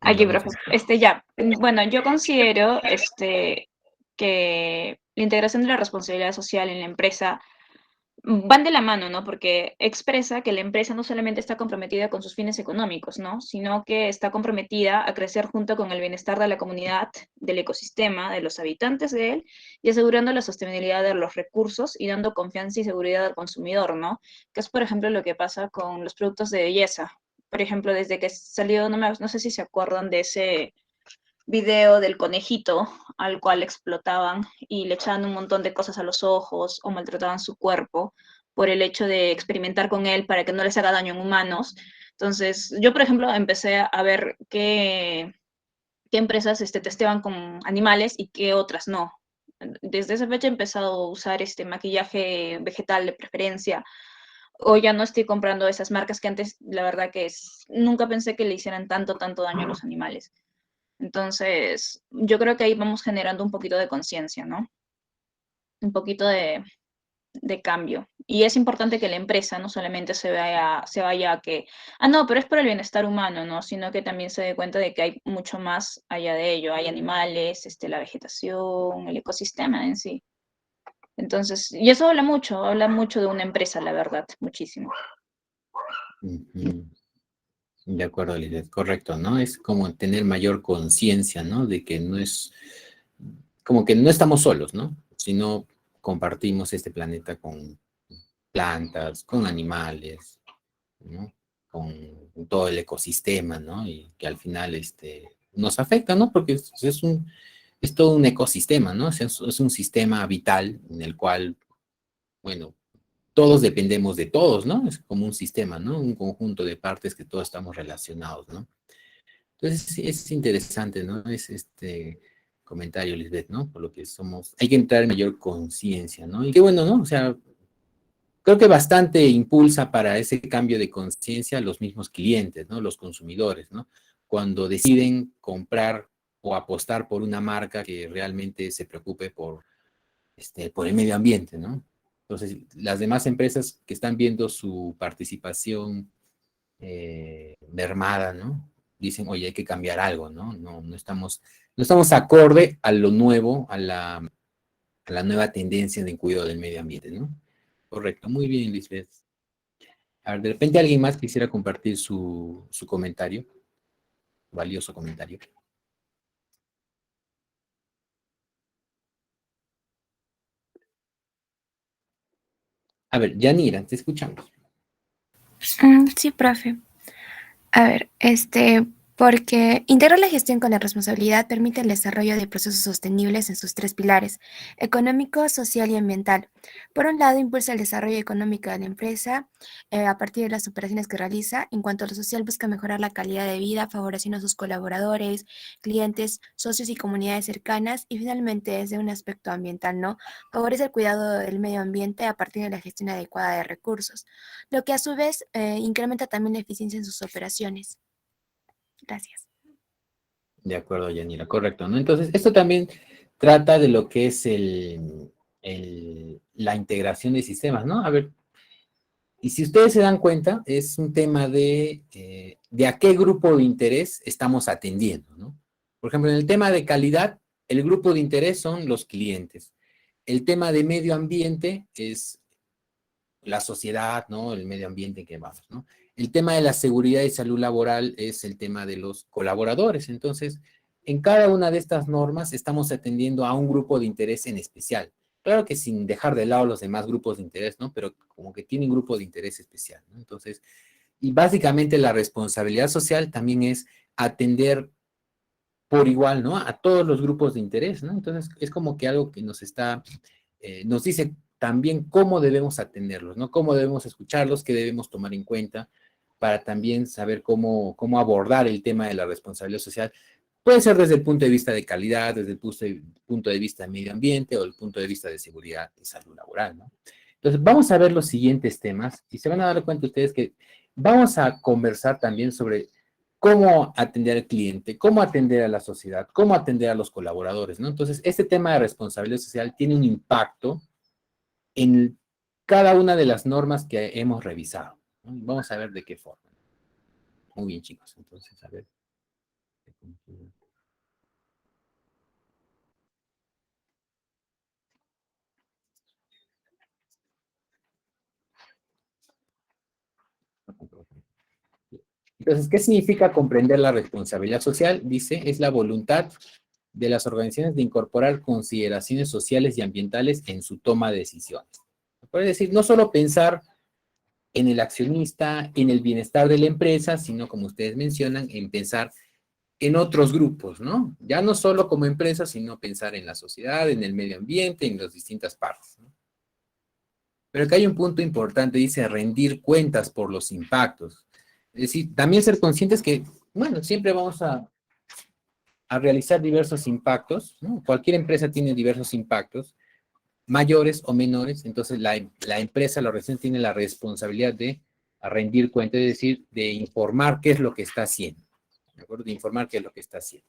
Aquí, Vamos profe. Ya. Bueno, yo considero, que la integración de la responsabilidad social en la empresa van de la mano, ¿no? Porque expresa que la empresa no solamente está comprometida con sus fines económicos, ¿no? Sino que está comprometida a crecer junto con el bienestar de la comunidad, del ecosistema, de los habitantes de él, y asegurando la sostenibilidad de los recursos y dando confianza y seguridad al consumidor, ¿no? Que es, por ejemplo, lo que pasa con los productos de belleza. Por ejemplo, desde que salió, no sé si se acuerdan de ese video del conejito al cual explotaban y le echaban un montón de cosas a los ojos o maltrataban su cuerpo por el hecho de experimentar con él para que no les haga daño en humanos. Entonces, yo, por ejemplo, empecé a ver qué empresas testeaban con animales y qué otras no. Desde esa fecha he empezado a usar maquillaje vegetal de preferencia, o ya no estoy comprando esas marcas que antes, la verdad que nunca pensé que le hicieran tanto daño a los animales. Entonces, yo creo que ahí vamos generando un poquito de conciencia, ¿no? Un poquito de cambio. Y es importante que la empresa no solamente se vaya a que, no, pero es por el bienestar humano, ¿no? Sino que también se dé cuenta de que hay mucho más allá de ello. Hay animales, la vegetación, el ecosistema en sí. Entonces, y eso habla mucho de una empresa, la verdad, muchísimo. Ujú. De acuerdo, Lisbeth, correcto, ¿no? Es como tener mayor conciencia, ¿no? De que no es, como que no estamos solos, ¿no? Sino compartimos este planeta con plantas, con animales, ¿no? Con todo el ecosistema, ¿no? Y que al final nos afecta, ¿no? Porque es todo un ecosistema, ¿no? Es un sistema vital en el cual, bueno, todos dependemos de todos, ¿no? Es como un sistema, ¿no? Un conjunto de partes que todos estamos relacionados, ¿no? Entonces sí, es interesante, ¿no? Es este comentario, Lisbeth, ¿no? Por lo que somos, hay que entrar en mayor conciencia, ¿no? Y qué bueno, ¿no? O sea, creo que bastante impulsa para ese cambio de conciencia los mismos clientes, ¿no? Los consumidores, ¿no? Cuando deciden comprar o apostar por una marca que realmente se preocupe por el medio ambiente, ¿no? Entonces, las demás empresas que están viendo su participación mermada, ¿no? Dicen, oye, hay que cambiar algo, ¿no? No estamos acorde a lo nuevo, a la nueva tendencia de cuidado del medio ambiente, ¿no? Correcto, muy bien, Lisbeth. A ver, de repente alguien más quisiera compartir su comentario, valioso comentario. A ver, Yanira, te escuchamos. Sí, profe. A ver, porque integrar la gestión con la responsabilidad permite el desarrollo de procesos sostenibles en sus tres pilares: económico, social y ambiental. Por un lado, impulsa el desarrollo económico de la empresa a partir de las operaciones que realiza. En cuanto a lo social, busca mejorar la calidad de vida, favoreciendo a sus colaboradores, clientes, socios y comunidades cercanas. Y finalmente, desde un aspecto ambiental, ¿no? Favorece el cuidado del medio ambiente a partir de la gestión adecuada de recursos, lo que a su vez incrementa también la eficiencia en sus operaciones. Gracias. De acuerdo, Yanira, correcto, ¿no? Entonces, esto también trata de lo que es la integración de sistemas, ¿no? A ver, y si ustedes se dan cuenta, es un tema de a qué grupo de interés estamos atendiendo, ¿no? Por ejemplo, en el tema de calidad, el grupo de interés son los clientes. El tema de medio ambiente es la sociedad, ¿no? El medio ambiente en que vamos, ¿no? El tema de la seguridad y salud laboral es el tema de los colaboradores. Entonces, en cada una de estas normas estamos atendiendo a un grupo de interés en especial. Claro que sin dejar de lado los demás grupos de interés, ¿no? Pero como que tienen grupo de interés especial, ¿no? Entonces, y básicamente la responsabilidad social también es atender por igual, ¿no? A todos los grupos de interés, ¿no? Entonces, es como que algo que nos dice también cómo debemos atenderlos, ¿no? Cómo debemos escucharlos, qué debemos tomar en cuenta para también saber cómo abordar el tema de la responsabilidad social. Puede ser desde el punto de vista de calidad, desde el punto de vista de medio ambiente o el punto de vista de seguridad y salud laboral, ¿no? Entonces, vamos a ver los siguientes temas y se van a dar cuenta ustedes que vamos a conversar también sobre cómo atender al cliente, cómo atender a la sociedad, cómo atender a los colaboradores, ¿no? Entonces, este tema de responsabilidad social tiene un impacto en cada una de las normas que hemos revisado, ¿no? Vamos a ver de qué forma. Muy bien, chicos. Entonces, a ver. Entonces, ¿qué significa comprender la responsabilidad social? Dice, es la voluntad de las organizaciones de incorporar consideraciones sociales y ambientales en su toma de decisiones. Puede decir, no solo pensar en el accionista, en el bienestar de la empresa, sino, como ustedes mencionan, en pensar en otros grupos, ¿no? Ya no solo como empresa, sino pensar en la sociedad, en el medio ambiente, en las distintas partes, ¿no? Pero acá hay un punto importante, dice rendir cuentas por los impactos. Es decir, también ser conscientes que, bueno, siempre vamos a realizar diversos impactos, ¿no? Cualquier empresa tiene diversos impactos, mayores o menores, entonces la empresa, la organización tiene la responsabilidad de rendir cuenta, es decir, de informar qué es lo que está haciendo, ¿de acuerdo? De informar qué es lo que está haciendo.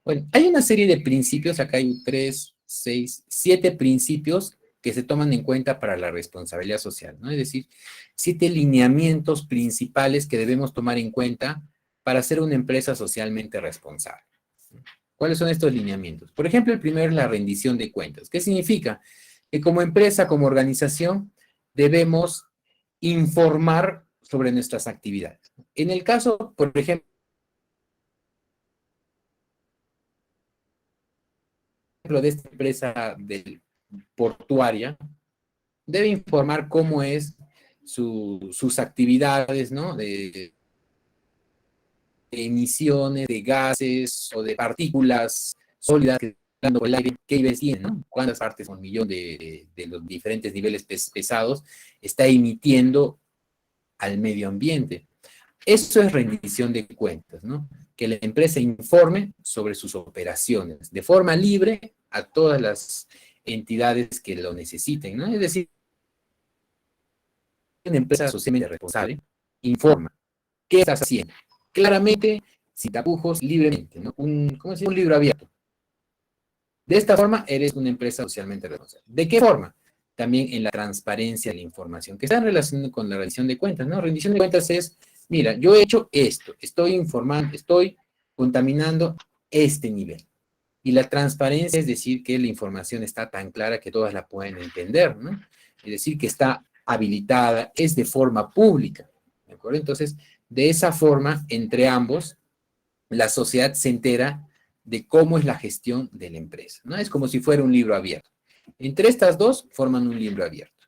Bueno, hay una serie de principios, acá hay 3, 6, 7 principios que se toman en cuenta para la responsabilidad social, ¿no? Es decir, 7 lineamientos principales que debemos tomar en cuenta para ser una empresa socialmente responsable. ¿Cuáles son estos lineamientos? Por ejemplo, el primero es la rendición de cuentas. ¿Qué significa? Que como empresa, como organización, debemos informar sobre nuestras actividades. En el caso, por ejemplo, de esta empresa portuaria, debe informar cómo es sus actividades, ¿no? De emisiones de gases o de partículas sólidas que están por el aire, qué niveles tienen, ¿no? Cuántas partes por millón de los diferentes niveles pesados está emitiendo al medio ambiente. Eso es rendición de cuentas, ¿no? Que la empresa informe sobre sus operaciones de forma libre a todas las entidades que lo necesiten, ¿no? Es decir, una empresa socialmente responsable informa qué estás haciendo, claramente, sin tapujos, libremente, ¿no? ¿Cómo se llama? Un libro abierto. De esta forma, eres una empresa socialmente responsable. ¿De qué forma? También en la transparencia de la información, que está en relación con la rendición de cuentas, ¿no? Rendición de cuentas es, mira, yo he hecho esto, estoy informando, estoy contaminando este nivel. Y la transparencia es decir que la información está tan clara que todas la pueden entender, ¿no? Es decir, que está habilitada, es de forma pública, ¿de acuerdo? Entonces, de esa forma, entre ambos, la sociedad se entera de cómo es la gestión de la empresa, ¿no? Es como si fuera un libro abierto. Entre estas dos forman un libro abierto.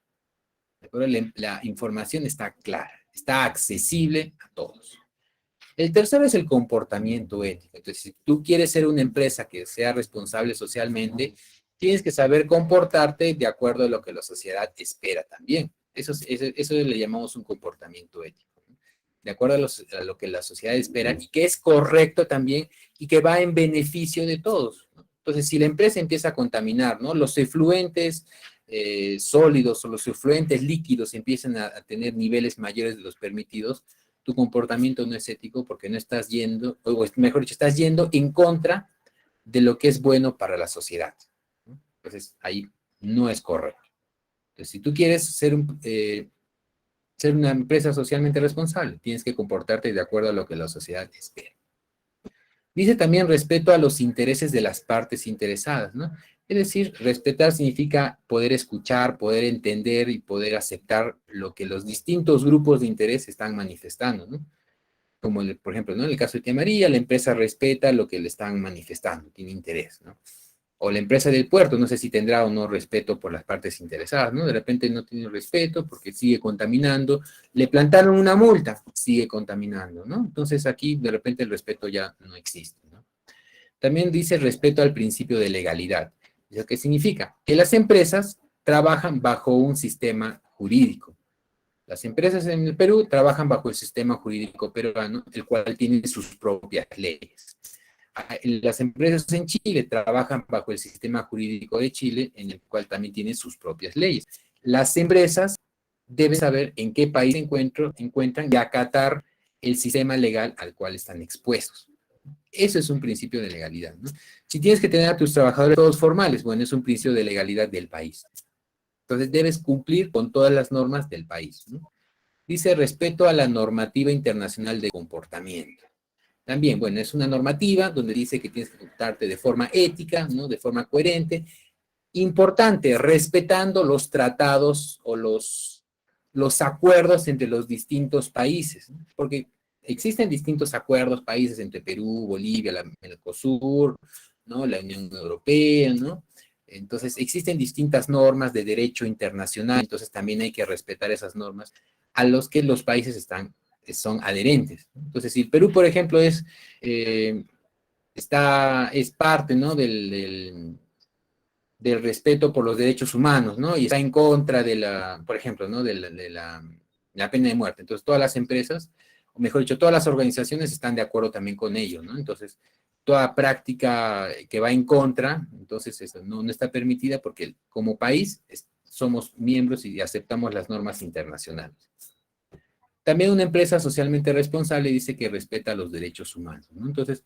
¿De acuerdo? La información está clara, está accesible a todos. El tercero es el comportamiento ético. Entonces, si tú quieres ser una empresa que sea responsable socialmente, tienes que saber comportarte de acuerdo a lo que la sociedad espera también. Eso le llamamos un comportamiento ético, ¿no? De acuerdo a lo que la sociedad espera y que es correcto también y que va en beneficio de todos, ¿no? Entonces, si la empresa empieza a contaminar, ¿no? Los efluentes sólidos o los efluentes líquidos empiezan a tener niveles mayores de los permitidos, tu comportamiento no es ético porque no estás yendo, o mejor dicho, estás yendo en contra de lo que es bueno para la sociedad, ¿no? Entonces, ahí no es correcto. Entonces, si tú quieres ser una empresa socialmente responsable, tienes que comportarte de acuerdo a lo que la sociedad espera. Dice también respeto a los intereses de las partes interesadas, ¿no? Es decir, respetar significa poder escuchar, poder entender y poder aceptar lo que los distintos grupos de interés están manifestando, ¿no? Como, por ejemplo, ¿no? En el caso de Tía María, la empresa respeta lo que le están manifestando, tiene interés, ¿no? O la empresa del puerto, no sé si tendrá o no respeto por las partes interesadas, ¿no? De repente no tiene respeto porque sigue contaminando, le plantaron una multa, sigue contaminando, ¿no? Entonces aquí de repente el respeto ya no existe, ¿no? También dice respeto al principio de legalidad. ¿Eso qué significa? Que las empresas trabajan bajo un sistema jurídico. Las empresas en el Perú trabajan bajo el sistema jurídico peruano, el cual tiene sus propias leyes. Las empresas en Chile trabajan bajo el sistema jurídico de Chile, en el cual también tiene sus propias leyes. Las empresas deben saber en qué país se encuentran y acatar el sistema legal al cual están expuestos. Eso es un principio de legalidad, ¿no? Si tienes que tener a tus trabajadores todos formales, bueno, es un principio de legalidad del país. Entonces debes cumplir con todas las normas del país, ¿no? Dice respeto a la normativa internacional de comportamiento. También, bueno, es una normativa donde dice que tienes que comportarte de forma ética, ¿no? De forma coherente. Importante, respetando los tratados o los acuerdos entre los distintos países, ¿no? Porque existen distintos acuerdos, países entre Perú, Bolivia, la Mercosur, ¿no? La Unión Europea, ¿no? Entonces, existen distintas normas de derecho internacional, entonces también hay que respetar esas normas a los que los países son adherentes. Entonces, si el Perú, por ejemplo, es parte, ¿no? del respeto por los derechos humanos, ¿no? Y está en contra por ejemplo, ¿no? de la pena de muerte. Entonces, todas las empresas o mejor dicho, todas las organizaciones están de acuerdo también con ello, ¿no? Entonces, toda práctica que va en contra, entonces eso no está permitida porque como país somos miembros y aceptamos las normas internacionales. También una empresa socialmente responsable dice que respeta los derechos humanos, ¿no? Entonces,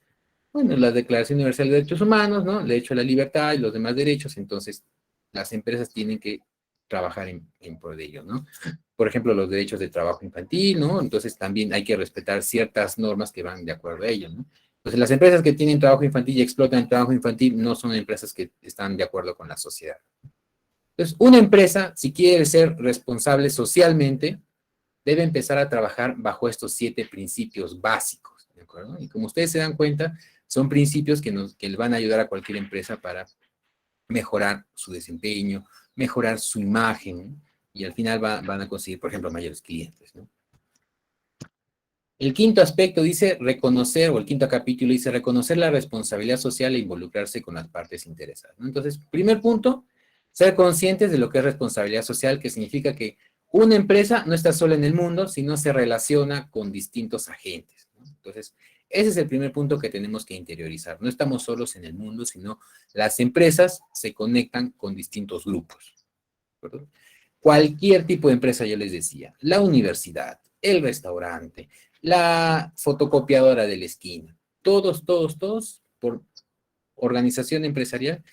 bueno, la Declaración Universal de Derechos Humanos, ¿no? El derecho a la libertad y los demás derechos, entonces las empresas tienen que trabajar en pro de ello, ¿no? Por ejemplo, los derechos de trabajo infantil, ¿no? Entonces también hay que respetar ciertas normas que van de acuerdo a ello, ¿no? Entonces las empresas que tienen trabajo infantil y explotan el trabajo infantil no son empresas que están de acuerdo con la sociedad. Entonces, una empresa, si quiere ser responsable socialmente, debe empezar a trabajar bajo estos 7 principios básicos, ¿de acuerdo? Y como ustedes se dan cuenta, son principios que le van a ayudar a cualquier empresa para mejorar su desempeño, mejorar su imagen, ¿no? Y al final van a conseguir, por ejemplo, mayores clientes, ¿no? El quinto aspecto dice reconocer, o el quinto capítulo dice reconocer la responsabilidad social e involucrarse con las partes interesadas, ¿no? Entonces, primer punto, ser conscientes de lo que es responsabilidad social, que significa que una empresa no está sola en el mundo, sino se relaciona con distintos agentes, ¿no? Entonces, ese es el primer punto que tenemos que interiorizar. No estamos solos en el mundo, sino las empresas se conectan con distintos grupos, ¿verdad? Cualquier tipo de empresa, yo les decía, la universidad, el restaurante, la fotocopiadora de la esquina, todos, por organización empresarial,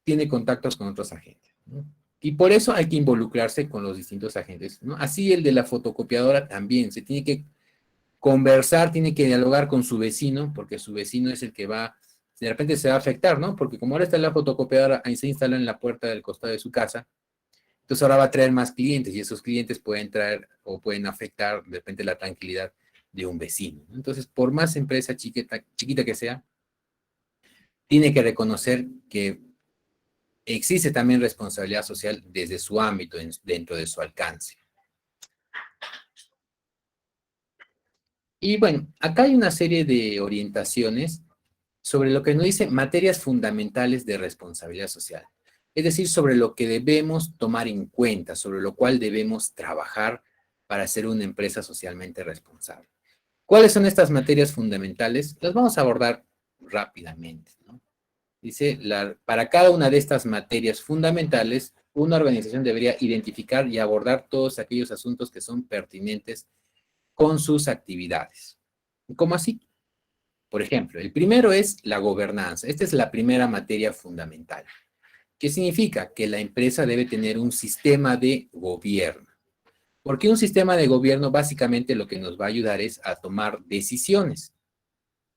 tiene contactos con otros agentes, ¿no? Y por eso hay que involucrarse con los distintos agentes, ¿no? Así el de la fotocopiadora también, se tiene que conversar, tiene que dialogar con su vecino, porque su vecino es el que va, de repente se va a afectar, ¿no? Porque como ahora está la fotocopiadora, ahí se instala en la puerta del costado de su casa, entonces ahora va a traer más clientes y esos clientes pueden traer o pueden afectar de repente la tranquilidad de un vecino, ¿no? Entonces, por más empresa chiquita que sea, tiene que reconocer que existe también responsabilidad social desde su ámbito, dentro de su alcance. Y bueno, acá hay una serie de orientaciones sobre lo que nos dice materias fundamentales de responsabilidad social. Es decir, sobre lo que debemos tomar en cuenta, sobre lo cual debemos trabajar para ser una empresa socialmente responsable. ¿Cuáles son estas materias fundamentales? Las vamos a abordar rápidamente, ¿no? Dice, para cada una de estas materias fundamentales, una organización debería identificar y abordar todos aquellos asuntos que son pertinentes con sus actividades. ¿Cómo así? Por ejemplo, el primero es la gobernanza. Esta es la primera materia fundamental. ¿Qué significa? Que la empresa debe tener un sistema de gobierno. Porque un sistema de gobierno básicamente lo que nos va a ayudar es a tomar decisiones.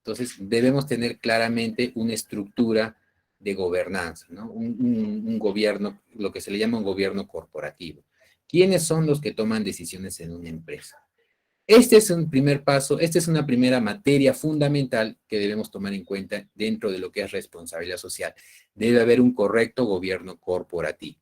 Entonces, debemos tener claramente una estructura de gobernanza, ¿no? Un gobierno, lo que se le llama un gobierno corporativo. ¿Quiénes son los que toman decisiones en una empresa? Este es un primer paso, esta es una primera materia fundamental que debemos tomar en cuenta dentro de lo que es responsabilidad social. Debe haber un correcto gobierno corporativo.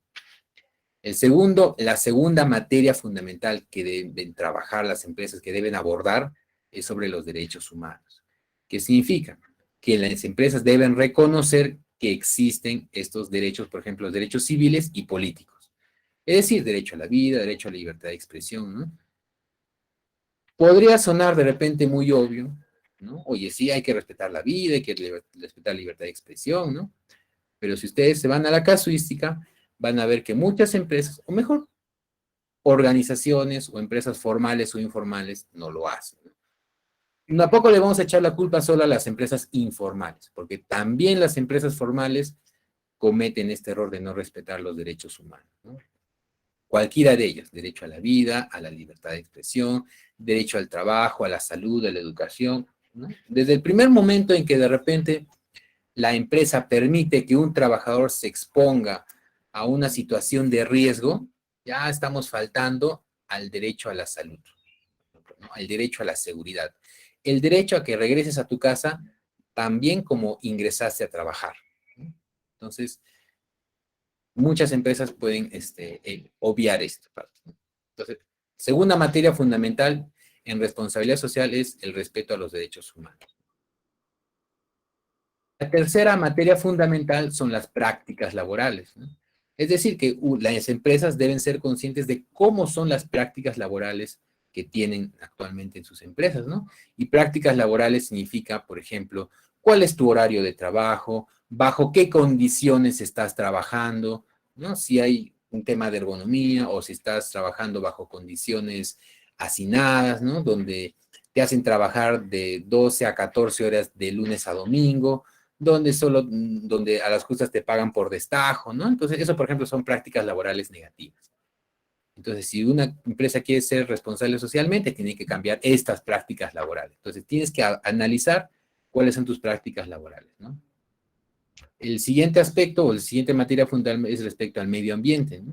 La segunda materia fundamental que deben trabajar las empresas, que deben abordar, es sobre los derechos humanos. ¿Qué significa? Que las empresas deben reconocer que existen estos derechos, por ejemplo, los derechos civiles y políticos. Es decir, derecho a la vida, derecho a la libertad de expresión, ¿no? Podría sonar de repente muy obvio, ¿no? Oye, sí, hay que respetar la vida, hay que respetar la libertad de expresión, ¿no? Pero si ustedes se van a la casuística, van a ver que muchas empresas, o mejor, organizaciones o empresas formales o informales no lo hacen, ¿no? Tampoco le vamos a echar la culpa solo a las empresas informales, porque también las empresas formales cometen este error de no respetar los derechos humanos, ¿no? Cualquiera de ellos, derecho a la vida, a la libertad de expresión, derecho al trabajo, a la salud, a la educación, ¿no? Desde el primer momento en que de repente la empresa permite que un trabajador se exponga a una situación de riesgo, ya estamos faltando al derecho a la salud, ¿no? Al derecho a la seguridad. El derecho a que regreses a tu casa también como ingresaste a trabajar, ¿no? Entonces, muchas empresas pueden obviar esta parte, ¿no? Entonces, segunda materia fundamental en responsabilidad social es el respeto a los derechos humanos. La tercera materia fundamental son las prácticas laborales, ¿no? Es decir, que las empresas deben ser conscientes de cómo son las prácticas laborales que tienen actualmente en sus empresas, ¿no? Y prácticas laborales significa, por ejemplo, cuál es tu horario de trabajo, bajo qué condiciones estás trabajando, ¿no? Si hay un tema de ergonomía o si estás trabajando bajo condiciones hacinadas, ¿no? Donde te hacen trabajar de 12 a 14 horas de lunes a domingo, donde a las justas te pagan por destajo, ¿no? Entonces, eso, por ejemplo, son prácticas laborales negativas. Entonces, si una empresa quiere ser responsable socialmente, tiene que cambiar estas prácticas laborales. Entonces, tienes que analizar cuáles son tus prácticas laborales, ¿no? El siguiente aspecto o la siguiente materia fundamental es respecto al medio ambiente, ¿no?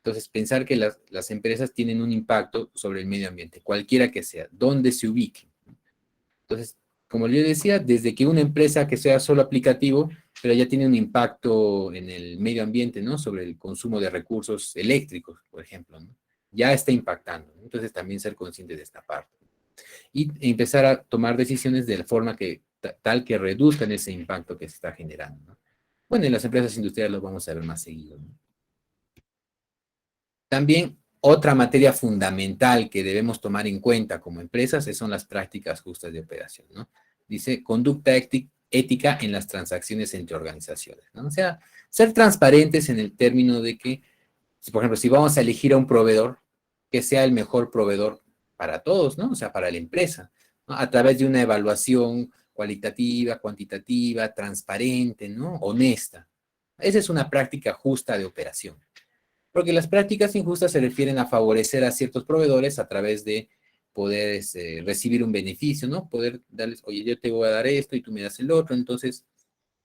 Entonces, pensar que las empresas tienen un impacto sobre el medio ambiente, cualquiera que sea, donde se ubique. Entonces, como yo decía, desde que una empresa que sea solo aplicativo, pero ya tiene un impacto en el medio ambiente, ¿no? Sobre el consumo de recursos eléctricos, por ejemplo, ¿no? Ya está impactando, ¿no? Entonces, también ser consciente de esta parte. Y empezar a tomar decisiones de la forma que, tal que reduzcan ese impacto que se está generando, ¿no? Bueno, en las empresas industriales lo vamos a ver más seguido, ¿no? También otra materia fundamental que debemos tomar en cuenta como empresas son las prácticas justas de operación, ¿no? Dice, conducta ética en las transacciones entre organizaciones, ¿no? O sea, ser transparentes en el término de que, por ejemplo, si vamos a elegir a un proveedor, que sea el mejor proveedor para todos, ¿no? O sea, para la empresa, ¿no? A través de una evaluación cualitativa, cuantitativa, transparente, ¿no? Honesta. Esa es una práctica justa de operación. Porque las prácticas injustas se refieren a favorecer a ciertos proveedores a través de poder recibir un beneficio, ¿no? Poder darles, oye, yo te voy a dar esto y tú me das el otro, entonces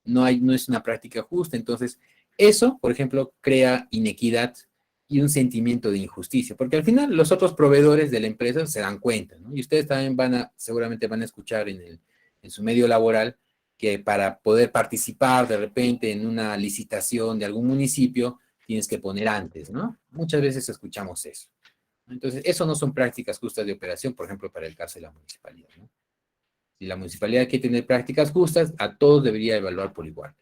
no es una práctica justa. Entonces, eso, por ejemplo, crea inequidad y un sentimiento de injusticia, porque al final los otros proveedores de la empresa se dan cuenta, ¿no? Y ustedes también seguramente van a escuchar en su medio laboral que para poder participar de repente en una licitación de algún municipio, tienes que poner antes, ¿no? Muchas veces escuchamos eso. Entonces, eso no son prácticas justas de operación, por ejemplo, para el caso de la municipalidad, ¿no? Si la municipalidad quiere tener prácticas justas, a todos debería evaluar por igual.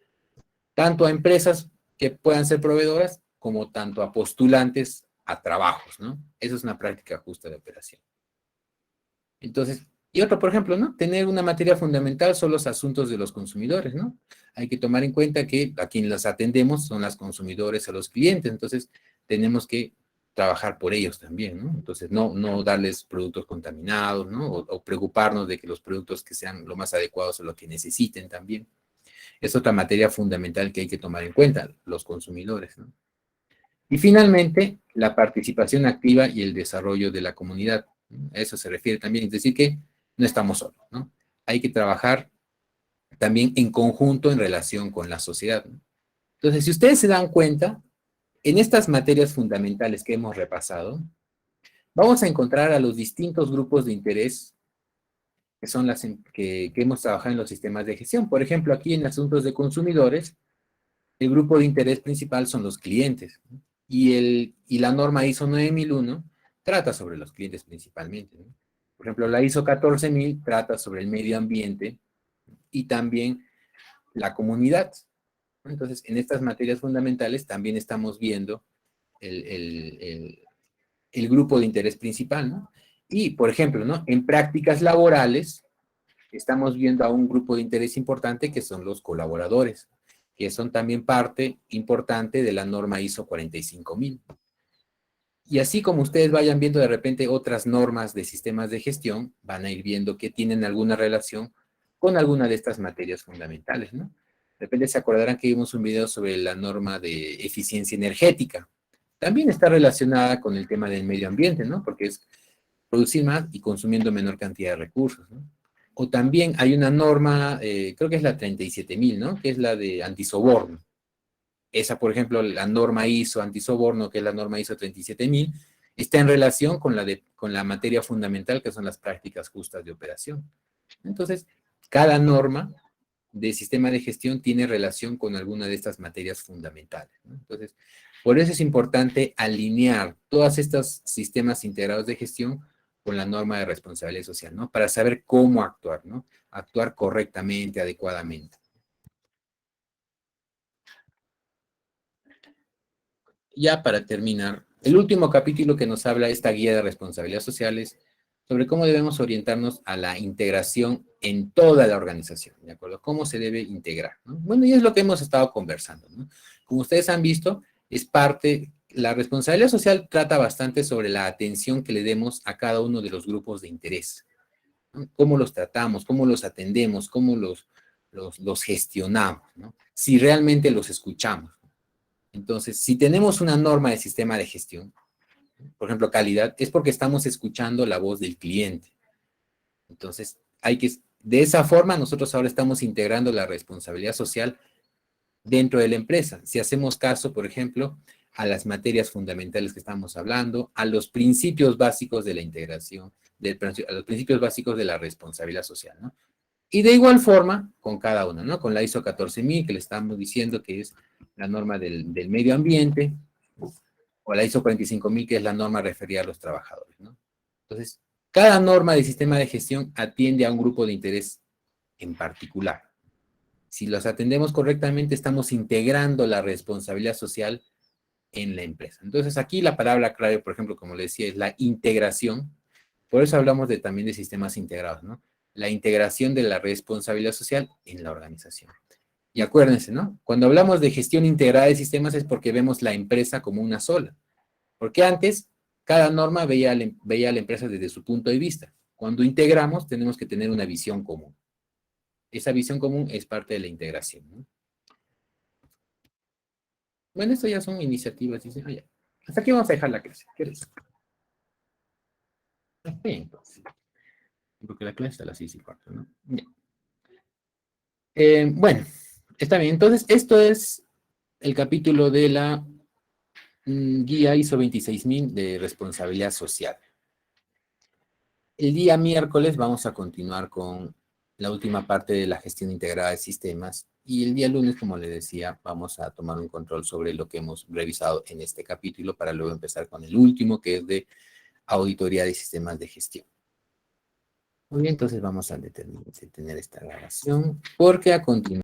Tanto a empresas que puedan ser proveedoras, como tanto a postulantes a trabajos, ¿no? Eso es una práctica justa de operación. Entonces, y otro, por ejemplo, ¿no? Tener una materia fundamental son los asuntos de los consumidores, ¿no? Hay que tomar en cuenta que a quienes los atendemos son los consumidores o los clientes, entonces tenemos que trabajar por ellos también, ¿no? Entonces, no darles productos contaminados, ¿no? O preocuparnos de que los productos que sean lo más adecuados a lo que necesiten también. Es otra materia fundamental que hay que tomar en cuenta, los consumidores, ¿no? Y finalmente, la participación activa y el desarrollo de la comunidad. A eso se refiere también, es decir, que no estamos solos, ¿no? Hay que trabajar también en conjunto en relación con la sociedad, ¿no? Entonces, si ustedes se dan cuenta, en estas materias fundamentales que hemos repasado, vamos a encontrar a los distintos grupos de interés que son las que hemos trabajado en los sistemas de gestión. Por ejemplo, aquí en asuntos de consumidores, el grupo de interés principal son los clientes, ¿no? Y la norma ISO 9001 trata sobre los clientes principalmente, ¿no? Por ejemplo, la ISO 14000 trata sobre el medio ambiente y también la comunidad, ¿no? Entonces, en estas materias fundamentales también estamos viendo el grupo de interés principal, ¿no? Y, por ejemplo, ¿no? En prácticas laborales estamos viendo a un grupo de interés importante que son los colaboradores, que son también parte importante de la norma ISO 45000. Y así como ustedes vayan viendo de repente otras normas de sistemas de gestión, van a ir viendo que tienen alguna relación con alguna de estas materias fundamentales, ¿no? De repente se acordarán que vimos un video sobre la norma de eficiencia energética. También está relacionada con el tema del medio ambiente, ¿no? Porque es producir más y consumiendo menor cantidad de recursos, ¿no? O también hay una norma, creo que es la 37000, ¿no? Que es la de antisoborno. Esa, por ejemplo, la norma ISO antisoborno, que es la norma ISO 37000, está en relación con la materia fundamental, que son las prácticas justas de operación. Entonces, cada norma de sistema de gestión tiene relación con alguna de estas materias fundamentales, ¿no? Entonces, por eso es importante alinear todos estos sistemas integrados de gestión con la norma de responsabilidad social, ¿no? Para saber cómo actuar, ¿no? Actuar correctamente, adecuadamente. Ya para terminar, el último capítulo que nos habla esta guía de responsabilidades sociales sobre cómo debemos orientarnos a la integración en toda la organización, ¿de acuerdo? ¿Cómo se debe integrar, ¿no? Bueno, y es lo que hemos estado conversando, ¿no? Como ustedes han visto, es parte, la responsabilidad social trata bastante sobre la atención que le demos a cada uno de los grupos de interés, ¿no? Cómo los tratamos, cómo los atendemos, cómo los gestionamos, ¿no? Si realmente los escuchamos. Entonces, si tenemos una norma de sistema de gestión, por ejemplo, calidad, es porque estamos escuchando la voz del cliente. Entonces, de esa forma, nosotros ahora estamos integrando la responsabilidad social dentro de la empresa. Si hacemos caso, por ejemplo, a las materias fundamentales que estamos hablando, a los principios básicos de la integración, a los principios básicos de la responsabilidad social, ¿no? Y de igual forma, con cada uno, ¿no? Con la ISO 14000, que le estamos diciendo que es la norma del medio ambiente, o la ISO 45000, que es la norma referida a los trabajadores, ¿no? Entonces, cada norma del sistema de gestión atiende a un grupo de interés en particular. Si los atendemos correctamente, estamos integrando la responsabilidad social en la empresa. Entonces, aquí la palabra clave, por ejemplo, como le decía, es la integración. Por eso hablamos también de sistemas integrados, ¿no? La integración de la responsabilidad social en la organización. Y acuérdense, ¿no? Cuando hablamos de gestión integrada de sistemas es porque vemos la empresa como una sola. Porque antes, cada norma veía a la empresa desde su punto de vista. Cuando integramos, tenemos que tener una visión común. Esa visión común es parte de la integración, ¿no? Bueno, esto ya son iniciativas. Dicen, ya. Hasta aquí vamos a dejar la clase. ¿Qué les? Bien, entonces. Porque la clase está a las 6:15, ¿no? Bien. Bueno, está bien. Entonces, esto es el capítulo de la guía ISO 26000 de responsabilidad social. El día miércoles vamos a continuar con la última parte de la gestión integrada de sistemas y el día lunes, como les decía, vamos a tomar un control sobre lo que hemos revisado en este capítulo para luego empezar con el último, que es de auditoría de sistemas de gestión. Muy bien, entonces vamos a detener esta grabación porque a continuación